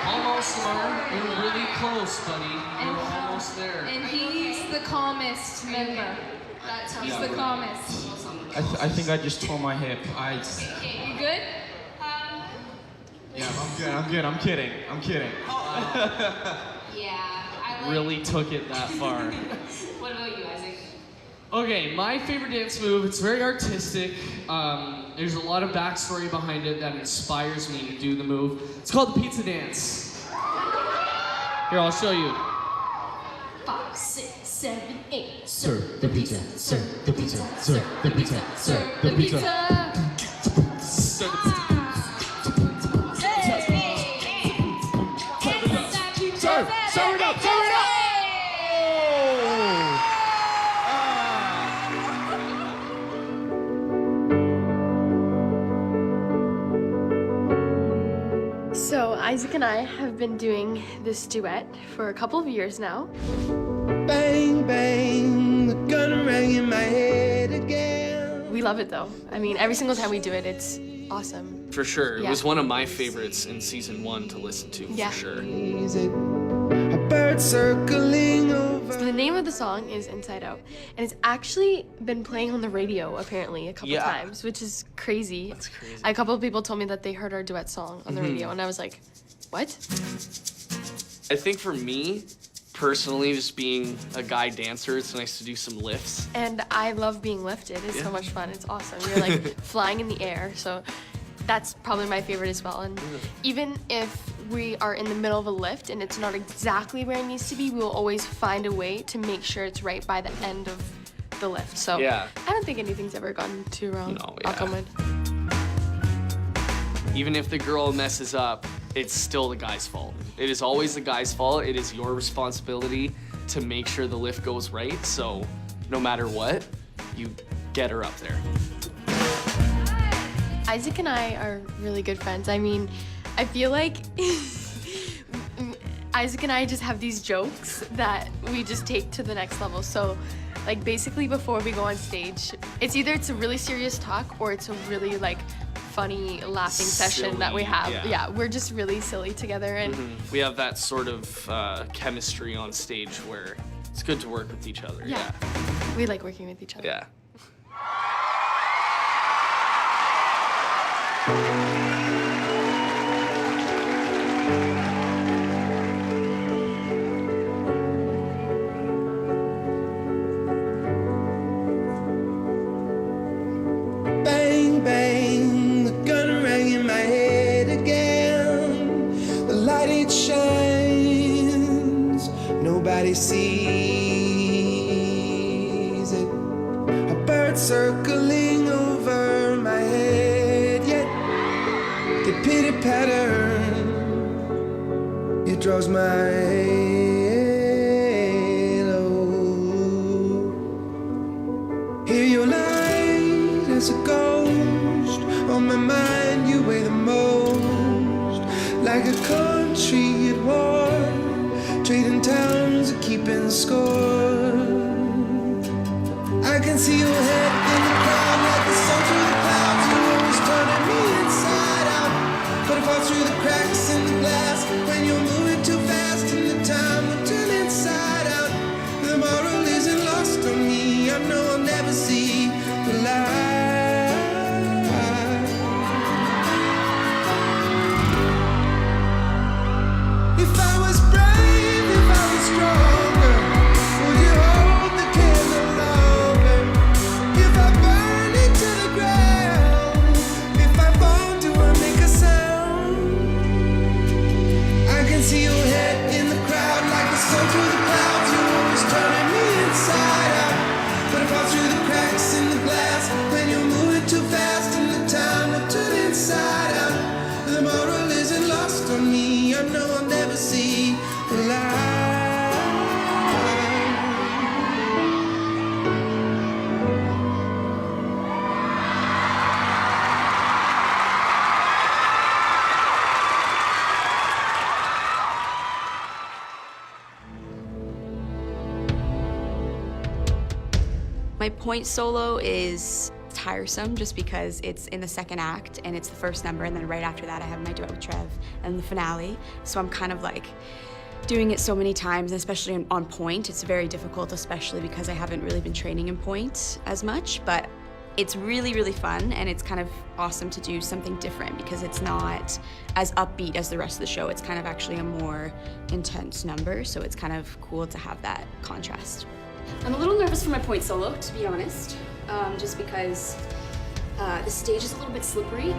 Almost, Lamar. You're really close, buddy. You're almost there. And he's the calmest member. He's the calmest. I think I just tore my hip. Okay, you good? Yeah, I'm good. I'm kidding. Yeah, Really took it that far. What about you, Isaac? Okay, my favorite dance move, it's very artistic. There's a lot of backstory behind it that inspires me to do the move. It's called the pizza dance. Here, I'll show you. 5, 6, 7, 8. Serve the pizza, serve the pizza, serve the pizza, serve the pizza. Serve the pizza. Serve it up, serve it up! So Isaac and I have been doing this duet for a couple of years now. Bang, bang, the gun rang in my head again. We love it though. I mean, every single time we do it, it's awesome. For sure. It Yeah. was one of my favorites in season 1 to listen to, Yeah. for sure. A bird circling over. So the name of the song is Inside Out, and it's actually been playing on the radio apparently a couple Yeah. times, which is crazy. That's crazy. A couple of people told me that they heard our duet song on the radio, and I was like, what? I think for me, personally, just being a guy dancer, it's nice to do some lifts. And I love being lifted. It's so Yeah. much fun. It's awesome. You're like flying in the air. So that's probably my favorite as well. And even if we are in the middle of a lift and it's not exactly where it needs to be, we will always find a way to make sure it's right by the end of the lift. So Yeah. I don't think anything's ever gone too wrong. No, Knock on yeah. wood. Even if the girl messes up, it's still the guy's fault. It is always the guy's fault. It is your responsibility to make sure the lift goes right. So no matter what, you get her up there. Isaac and I are really good friends. I mean, I feel like Isaac and I just have these jokes that we just take to the next level. So, like, basically before we go on stage, it's either it's a really serious talk or it's a really, like, funny laughing session that we Silly, have. yeah. Yeah, we're just really silly together. And We have that sort of chemistry on stage where it's good to work with each other. yeah, we like working with each other. Yeah. Bang, bang, the gun rang in my head again. The light it shines, nobody sees it. A bird circling over my head, yet the pitter patter, it draws my halo find you weigh the most. Like a country at war, trading towns and keeping score. I can see your head in the crowd like the sun through the clouds. You're always turning me inside out, but I fall through the cracks in the glass when you're moving too fast and the time will turn inside out. The moral isn't lost on me. I know I'll never see the light. If I was brave, if I was stronger, would you hold the candle longer? If I burn it to the ground, if I fall, do I make a sound? I can see your head in the crowd like the sun through the clouds. You're always turning me inside out, but I fall through the cracks in the glass when you're moving too fast and the time will turn inside out. The moral isn't lost on me. I know I'll never see the light. My point solo is tiresome just because it's in the second act and it's the first number, and then right after that I have my duet with Trev and the finale. So I'm kind of like doing it so many times, and especially on point. It's very difficult, especially because I haven't really been training in point as much, but it's really, really fun, and it's kind of awesome to do something different because it's not as upbeat as the rest of the show. It's kind of actually a more intense number, so it's kind of cool to have that contrast. I'm a little nervous for my point solo, to be honest, just because the stage is a little bit slippery.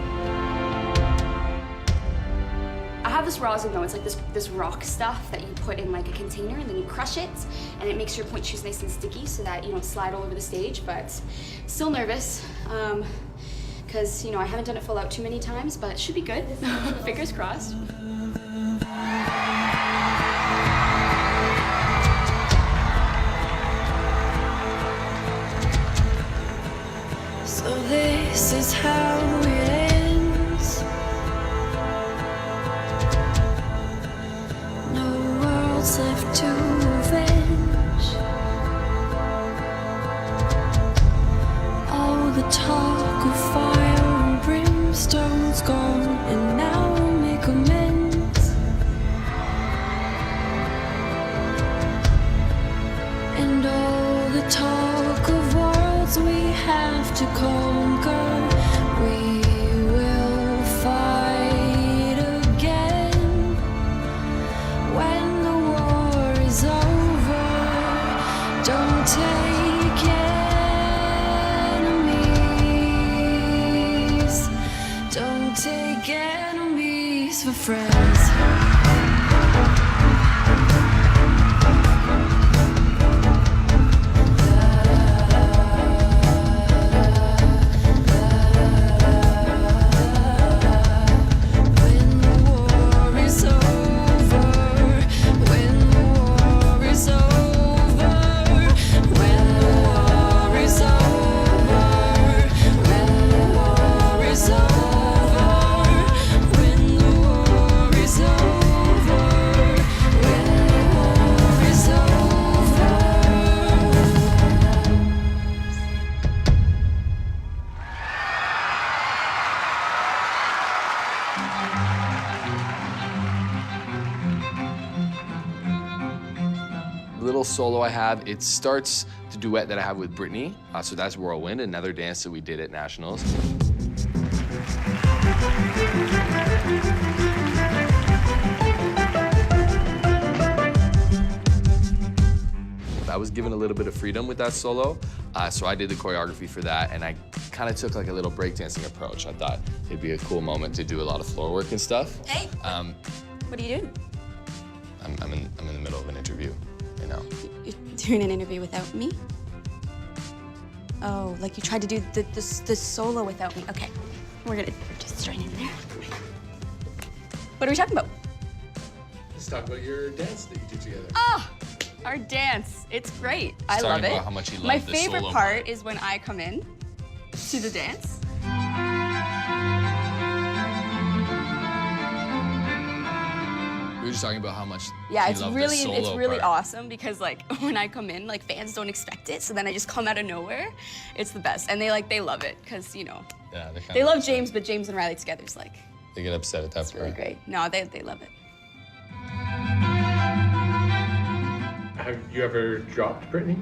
I have this rosin though, it's like this rock stuff that you put in like a container and then you crush it and it makes your point shoes nice and sticky so that you don't slide all over the stage, but still nervous because I haven't done it full out too many times, but it should be good. Fingers crossed. So this is how it ends. No worlds left to avenge. All the talk of fire and brimstone's gone, and now we'll make amends. And all the talk of worlds we have to conquer, we will fight again when the war is over. Don't take enemies, don't take enemies for friends. Little solo I have, it starts the duet that I have with Brittany. So that's Whirlwind, another dance that we did at Nationals. I was given a little bit of freedom with that solo, so I did the choreography for that, and I kind of took like a little breakdancing approach. I thought it'd be a cool moment to do a lot of floor work and stuff. Hey, what are you doing? I'm in the middle of an interview, You're doing an interview without me? Oh, like you tried to do the solo without me. Okay, we're gonna just join in there. What are we talking about? Let's talk about your dance that you did together. Ah, our dance. It's great. I love it. About how much you love My the favorite solo part is when I come in to the dance. were just talking about how much Yeah, he it's loved really the solo part. awesome because like when I come in, like fans don't expect it, so then I just come out of nowhere. It's the best, and they love it because you know Yeah, they love James, but James and Riley together is like They get upset at that it's really great. No, they love it. Have you ever dropped Brittany?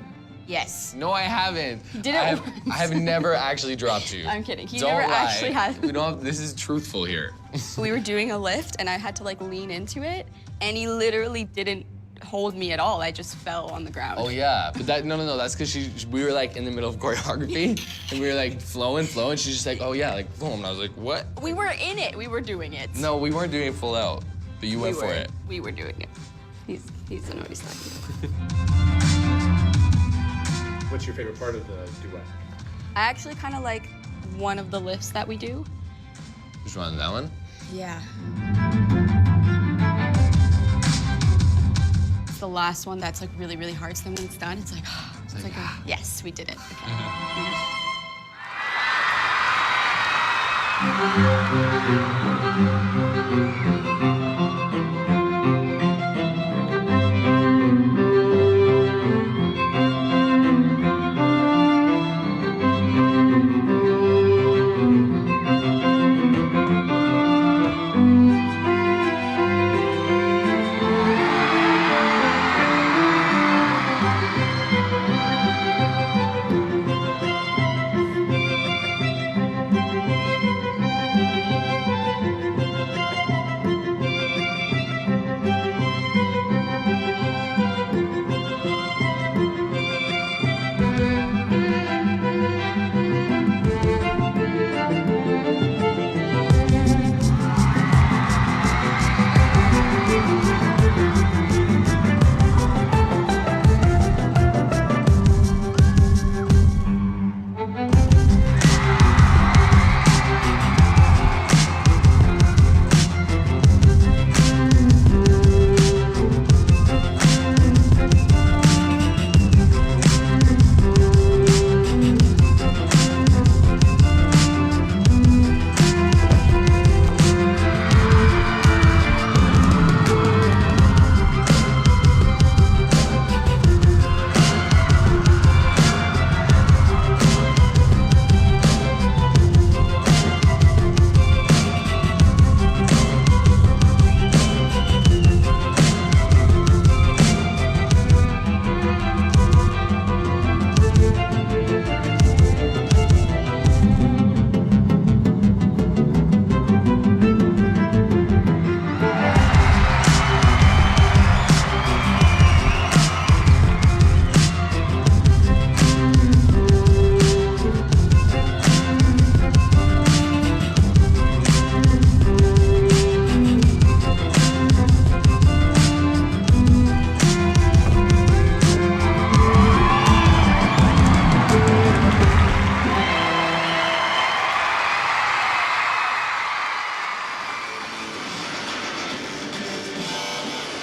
Yes. No, I haven't. He did it I have never actually dropped you. I'm kidding. He Don't never lie. actually has. We don't. This is truthful here. We were doing a lift, and I had to like lean into it, and he literally didn't hold me at all. I just fell on the ground. Oh yeah, but no. That's because we were like in the middle of choreography, and we were like flowing. She's just like, oh yeah, like boom. And I was like, what? We were in it. We were doing it. No, we weren't doing it full out, but you went for it. We were doing it. He's the what he's talking What's your favorite part of the duet? I actually kind of like one of the lifts that we do. Which one? That one? Yeah. It's the last one that's like really, really hard. So then when it's done, it's like, yes, we did it. Okay.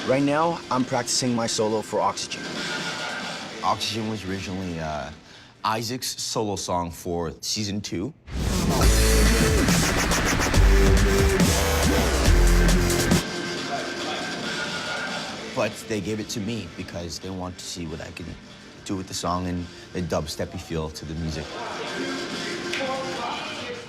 Right now, I'm practicing my solo for Oxygen. Oxygen was originally Isaac's solo song for season 2. But they gave it to me because they want to see what I can do with the song and the dubsteppy feel to the music.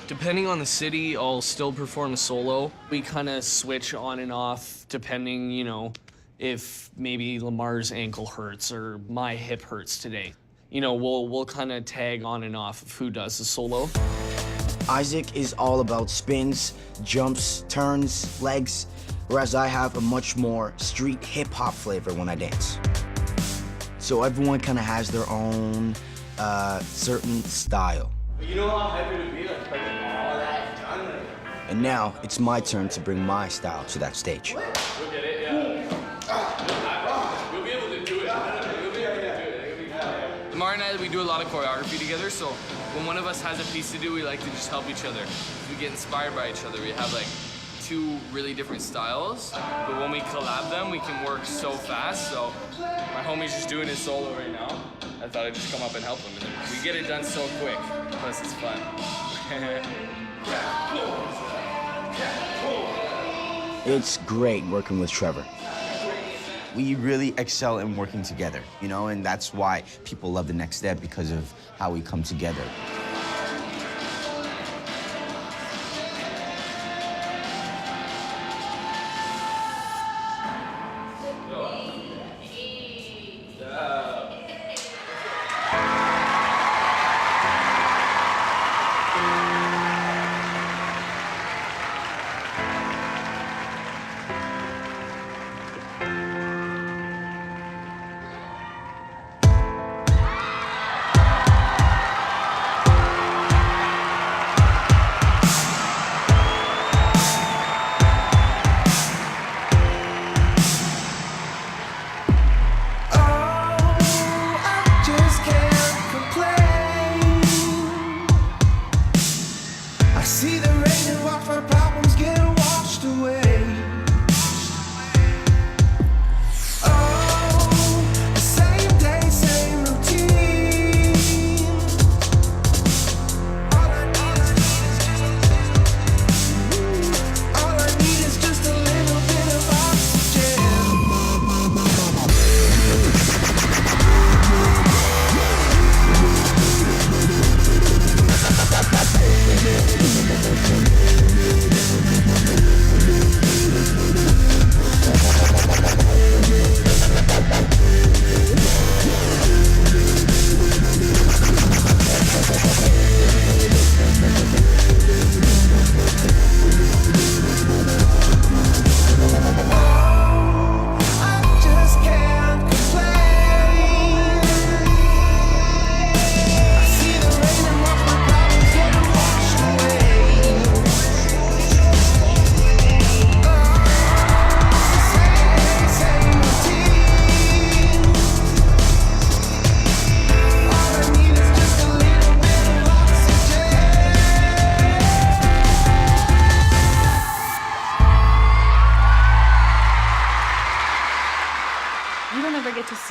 Depending on the city, I'll still perform a solo. We kind of switch on and off depending, you know, if maybe Lamar's ankle hurts or my hip hurts today. You know, we'll kind of tag on and off of who does the solo. Isaac is all about spins, jumps, turns, legs, whereas I have a much more street hip-hop flavor when I dance. So everyone kind of has their own certain style. You know how heavy it would be, like all that done? And now it's my turn to bring my style to that stage. Look at it, yeah. You'll be able to do it. You'll be able to do it. Lamar and I, we do a lot of choreography together, so when one of us has a piece to do, we like to just help each other. We get inspired by each other. We have like 2 really different styles, but when we collab them, we can work so fast. So my homie's just doing his solo right now. I thought I'd just come up and help him. And then we get it done so quick, plus it's fun. It's great working with Trevor. We really excel in working together, you know, and that's why people love The Next Step, because of how we come together. See the rain and watch my problems get washed away. Oh, the same day, same routine. All I need is just a little bit of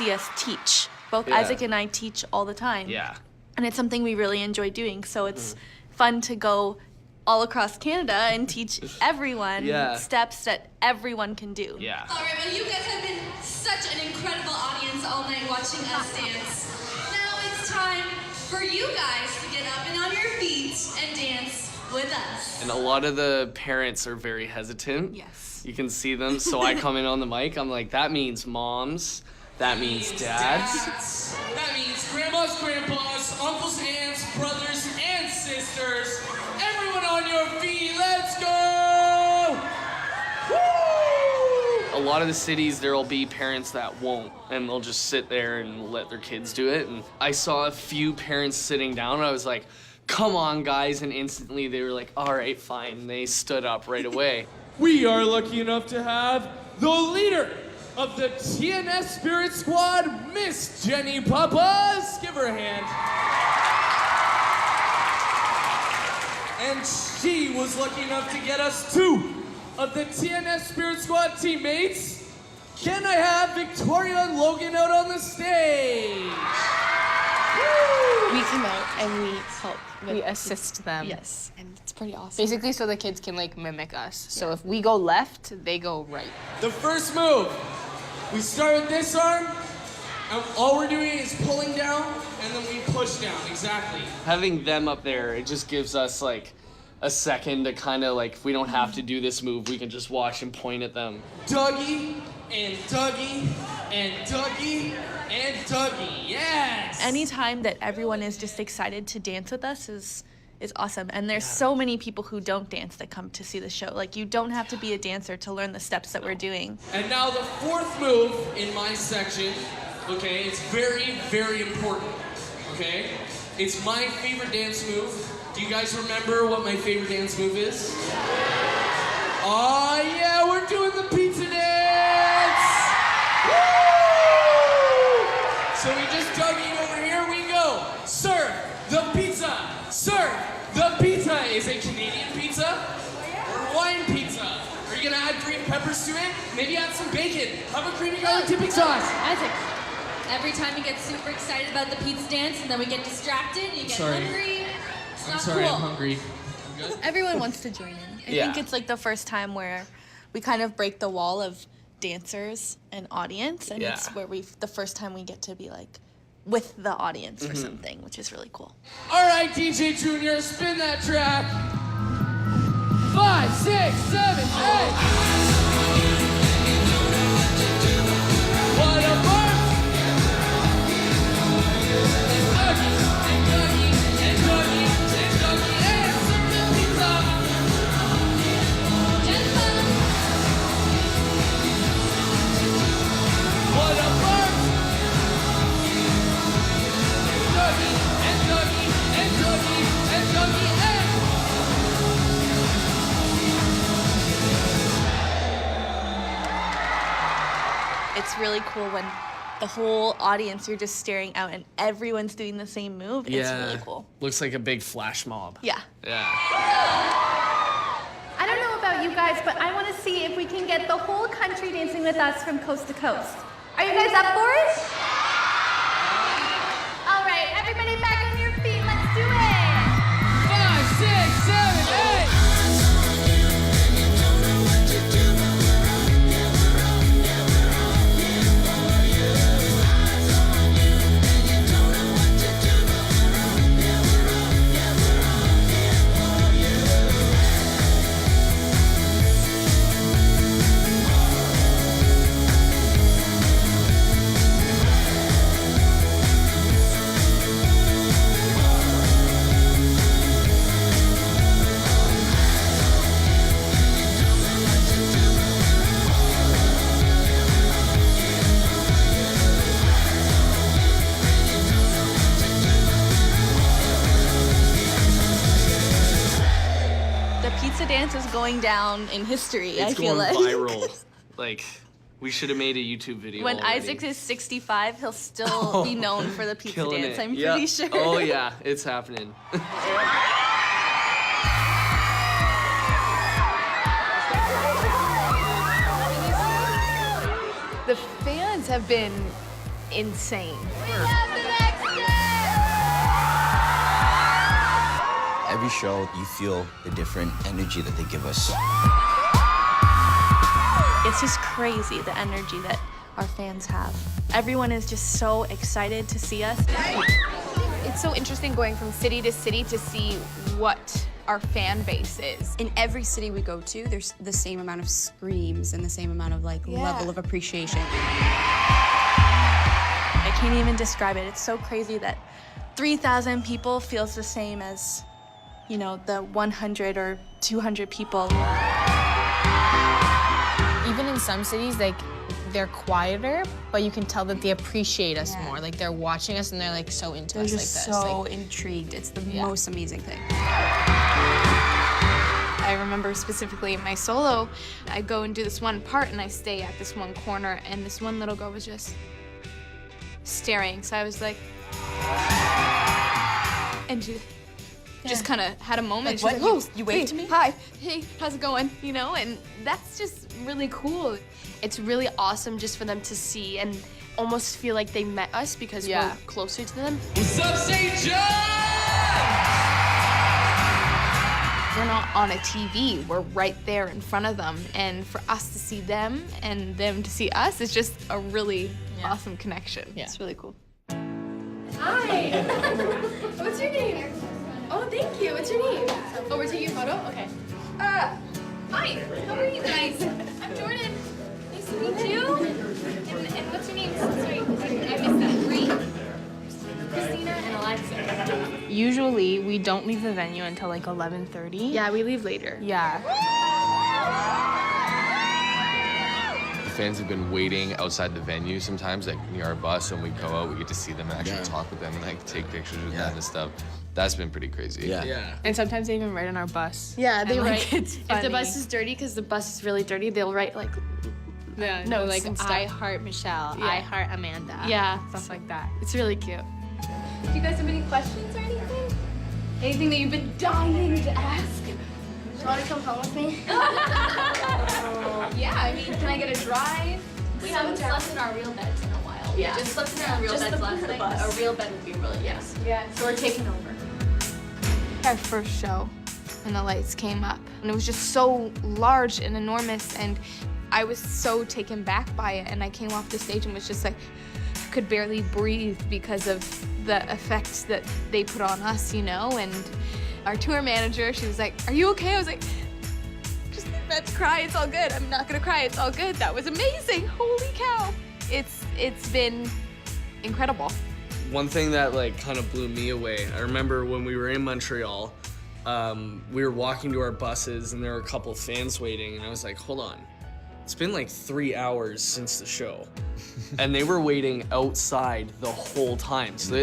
see us teach. Both Yeah. Isaac and I teach all the time. Yeah. And it's something we really enjoy doing. So it's fun to go all across Canada and teach everyone Yeah. steps that everyone can do. Yeah. All right, well, you guys have been such an incredible audience all night watching us dance. Now it's time for you guys to get up and on your feet and dance with us. And a lot of the parents are very hesitant. Yes. You can see them. So I come in on the mic. I'm like, that means moms. That means dads. That means grandmas, grandpas, uncles, aunts, brothers, and sisters. Everyone on your feet, let's go! A lot of the cities, there'll be parents that won't, and they'll just sit there and let their kids do it. And I saw a few parents sitting down, and I was like, come on, guys. And instantly they were like, all right, fine. And they stood up right away. We are lucky enough to have the leader of the TNS Spirit Squad, Miss Jenny Papas. Give her a hand. And she was lucky enough to get us 2 of the TNS Spirit Squad teammates. Can I have Victoria and Logan out on the stage? We come out and we help. We assist them. Yes, and it's pretty awesome. Basically, so the kids can like mimic us. So if we go left, they go right. The first move, we start with this arm, and all we're doing is pulling down, and then we push down, exactly. Having them up there, it just gives us like a second to kind of like, if we don't have to do this move, we can just watch and point at them. Dougie, and Dougie, and Dougie, and Dougie, yes! Anytime that everyone is just excited to dance with us is awesome. And there's so many people who don't dance that come to see the show. Like, you don't have to be a dancer to learn the steps that we're doing. And now the fourth move in my section, okay, it's very, very important, okay? It's my favorite dance move. Do you guys remember what my favorite dance move is? Oh yeah, we're doing the pizza dance! Woo! So we just Dougie over here, we go. Serve the pizza, serve the pizza. Is it Canadian pizza or Hawaiian pizza? Are you gonna add green peppers to it? Maybe add some bacon. Have a creamy garlic dipping sauce. Isaac, every time you get super excited about the pizza dance and then we get distracted, you get hungry. It's I'm not sorry, cool. I'm hungry. Everyone wants to join in. I Yeah. think it's like the first time where we kind of break the wall of dancers and audience, and it's Yeah. where the first time we get to be like with the audience for something, which is really cool. All right, DJ Junior, spin that track. 5, 6, 7, 8. What a burn! It's really cool when the whole audience, you're just staring out and everyone's doing the same move. It's really cool. Looks like a big flash mob. Yeah. Yeah. I don't know about you guys, but I want to see if we can get the whole country dancing with us from coast to coast. Are you guys up for it? All right, everybody back on your feet. Let's do it. 5, 6, 7, 8. The pizza dance is going down in history, It's I feel going like. viral. Like, we should have made a YouTube video. When already. Isaac is 65, he'll still be known for the pizza Killing dance, it. I'm Yeah. pretty sure. Oh yeah, it's happening. The fans have been insane. Every show, you feel the different energy that they give us. It's just crazy, the energy that our fans have. Everyone is just so excited to see us. It's so interesting going from city to city to see what our fan base is. In every city we go to, there's the same amount of screams and the same amount of level of appreciation. I can't even describe it. It's so crazy that 3,000 people feels the same as, you know, the 100 or 200 people. Even in some cities, like, they're quieter, but you can tell that they appreciate us more. Like, they're watching us and they're like so into They're us just like this. so Like, intrigued. It's the most amazing thing. I remember specifically in my solo, I go and do this one part and I stay at this one corner and this one little girl was just staring. So I was like, and she just kind of had a moment. Like, She's what? like, oh, You waved hey, to me? Hi, hey, how's it going? You know, and that's just really cool. It's really awesome just for them to see and almost feel like they met us because we're closer to them. What's up, St. John? We're not on a TV, we're right there in front of them. And for us to see them and them to see us is just a really awesome connection. It's really cool. Hi. What's your name? Oh, thank you. What's your name? Oh, we're taking a photo? Okay. Hi, how are you guys? I'm Jordan. Nice to meet you. And what's your name? Sorry, I missed that. Great. Christina and Alexa. usually, we don't leave the venue until like 11:30. Yeah, we leave later. Yeah. The fans have been waiting outside the venue sometimes, like near our bus. When we go out, we get to see them and actually talk with them and like take pictures with them and stuff. That's been pretty crazy. Yeah. And sometimes they even write on our bus. Yeah, they And, like, write. it's If the funny. bus is dirty, because the bus is really dirty, they'll write like Yeah, notes like and stuff. I heart Michelle, Yeah. I heart Amanda. Yeah. Stuff like that. It's really cute. Do you guys have any questions or anything? Anything that you've been dying to ask? Do you want to come home with me? Yeah, I mean, can I get a drive? We haven't slept in our real beds in a while. Yeah. We just slept in our real Just beds the last bus. night. A real bed would be really nice. Yeah. So we're taking over. Our first show. when the lights came up. And it was just so large and enormous, and I was so taken back by it. And I came off the stage and was just like, could barely breathe because of the effects that they put on us, you know? And our tour manager, she was like, "Are you okay?" I was like, "Just let's cry, it's all good. I'm not gonna cry, it's all good. That was amazing, holy cow." It's been incredible. One thing that like kind of blew me away, I remember when we were in Montreal, we were walking to our buses and there were a couple of fans waiting, and I was like, hold on, it's been like 3 hours since the show. And they were waiting outside the whole time. So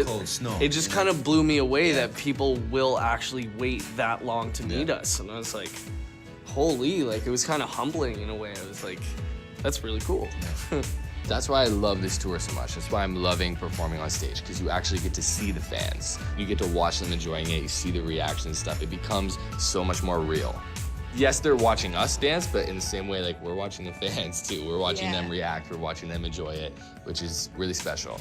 it just kind of blew me away that people will actually wait that long to meet us. And I was like, holy, like it was kind of humbling in a way. I was like, that's really cool. That's why I love this tour so much. That's why I'm loving performing on stage, because you actually get to see the fans. You get to watch them enjoying it, you see the reaction and stuff. It becomes so much more real. Yes, they're watching us dance, but in the same way, like we're watching the fans too. We're watching them react, we're watching them enjoy it, which is really special.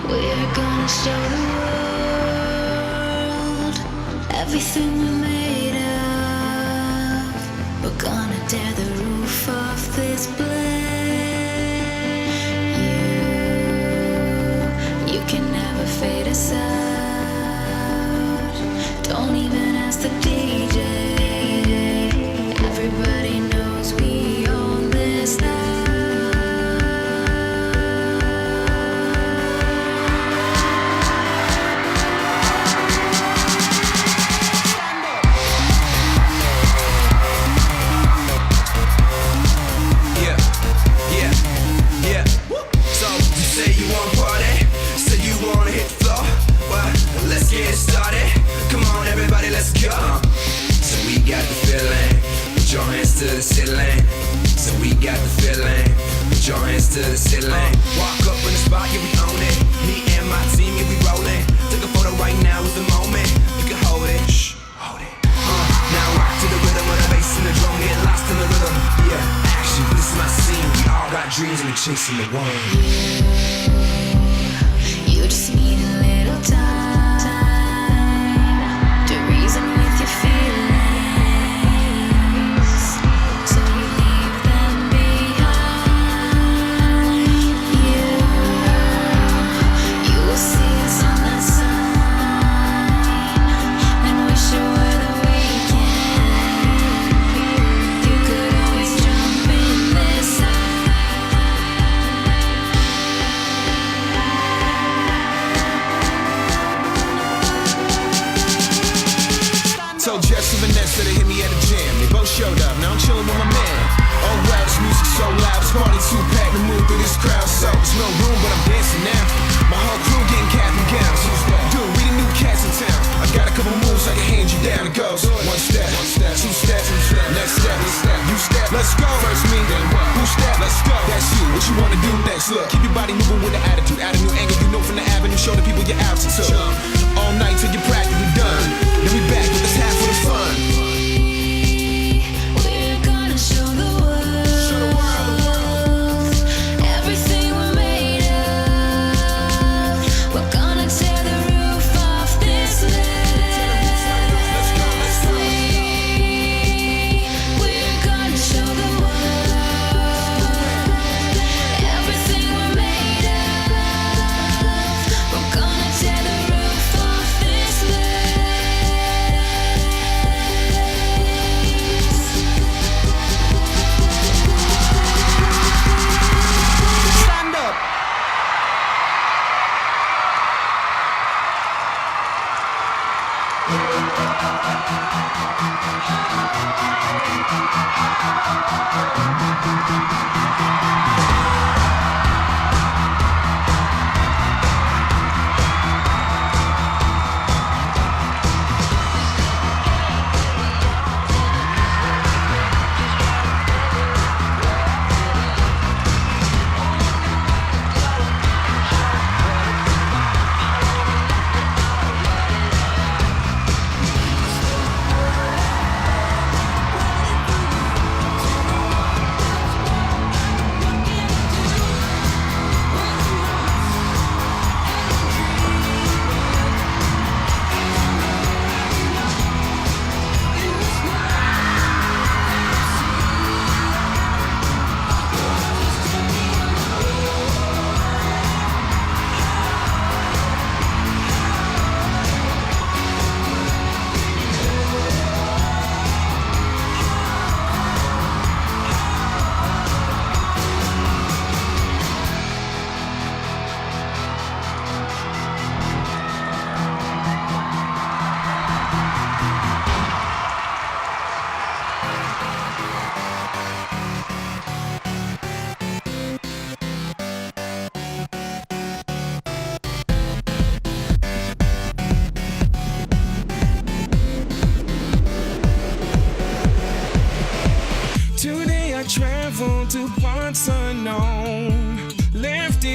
We're gonna show the world everything we're made of. We're gonna tear the roof off this place. You can never fade us out. Don't even ask the DJ. Everybody knows we own this night. To the ceiling, so we got the feeling. Put your hands to the ceiling. Walk up in the spot, yeah, we own it. Me and my team, yeah, we rolling. Take a photo right now is the moment. You can hold it, shh, hold it. Now rock to the rhythm of the bass and the drum. Get lost in the rhythm, yeah. Action, this is my scene. We all got dreams and we're chasing the one. You just need a little time to reason with your feelings. Showed up, now I'm chilling with my man. Oh well, this music so loud, it's party two-pack to move through this crowd. So there's no room, but I'm dancing now. My whole crew getting cap and gowns. Dude, we the new cats in town. I got a couple moves I can hand you down. It goes one step, two steps, next step, you step. Let's go. First me, then what? Who step? Let's go. That's you. What you wanna do next? Look, keep your body moving with an attitude, add a new angle. You know from the avenue, show the people your altitude. All night till you're practically done. Then we back with this half for the fun. Show the world everything we're made of. We're gonna tear the roof off this place. We're gonna show the world everything we're made of. We're gonna tear the roof off this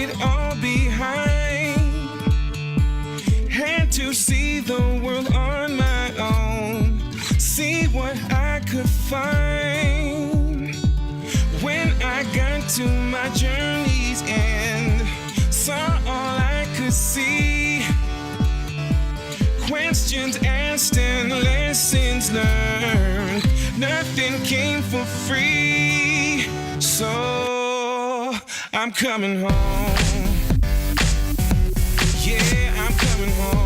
it all behind. Had to see the world on my own, see what I could find. When I got to my journey's end, saw all I could see. Questions asked and lessons learned. Nothing came for free. So I'm coming home. Yeah, I'm coming home.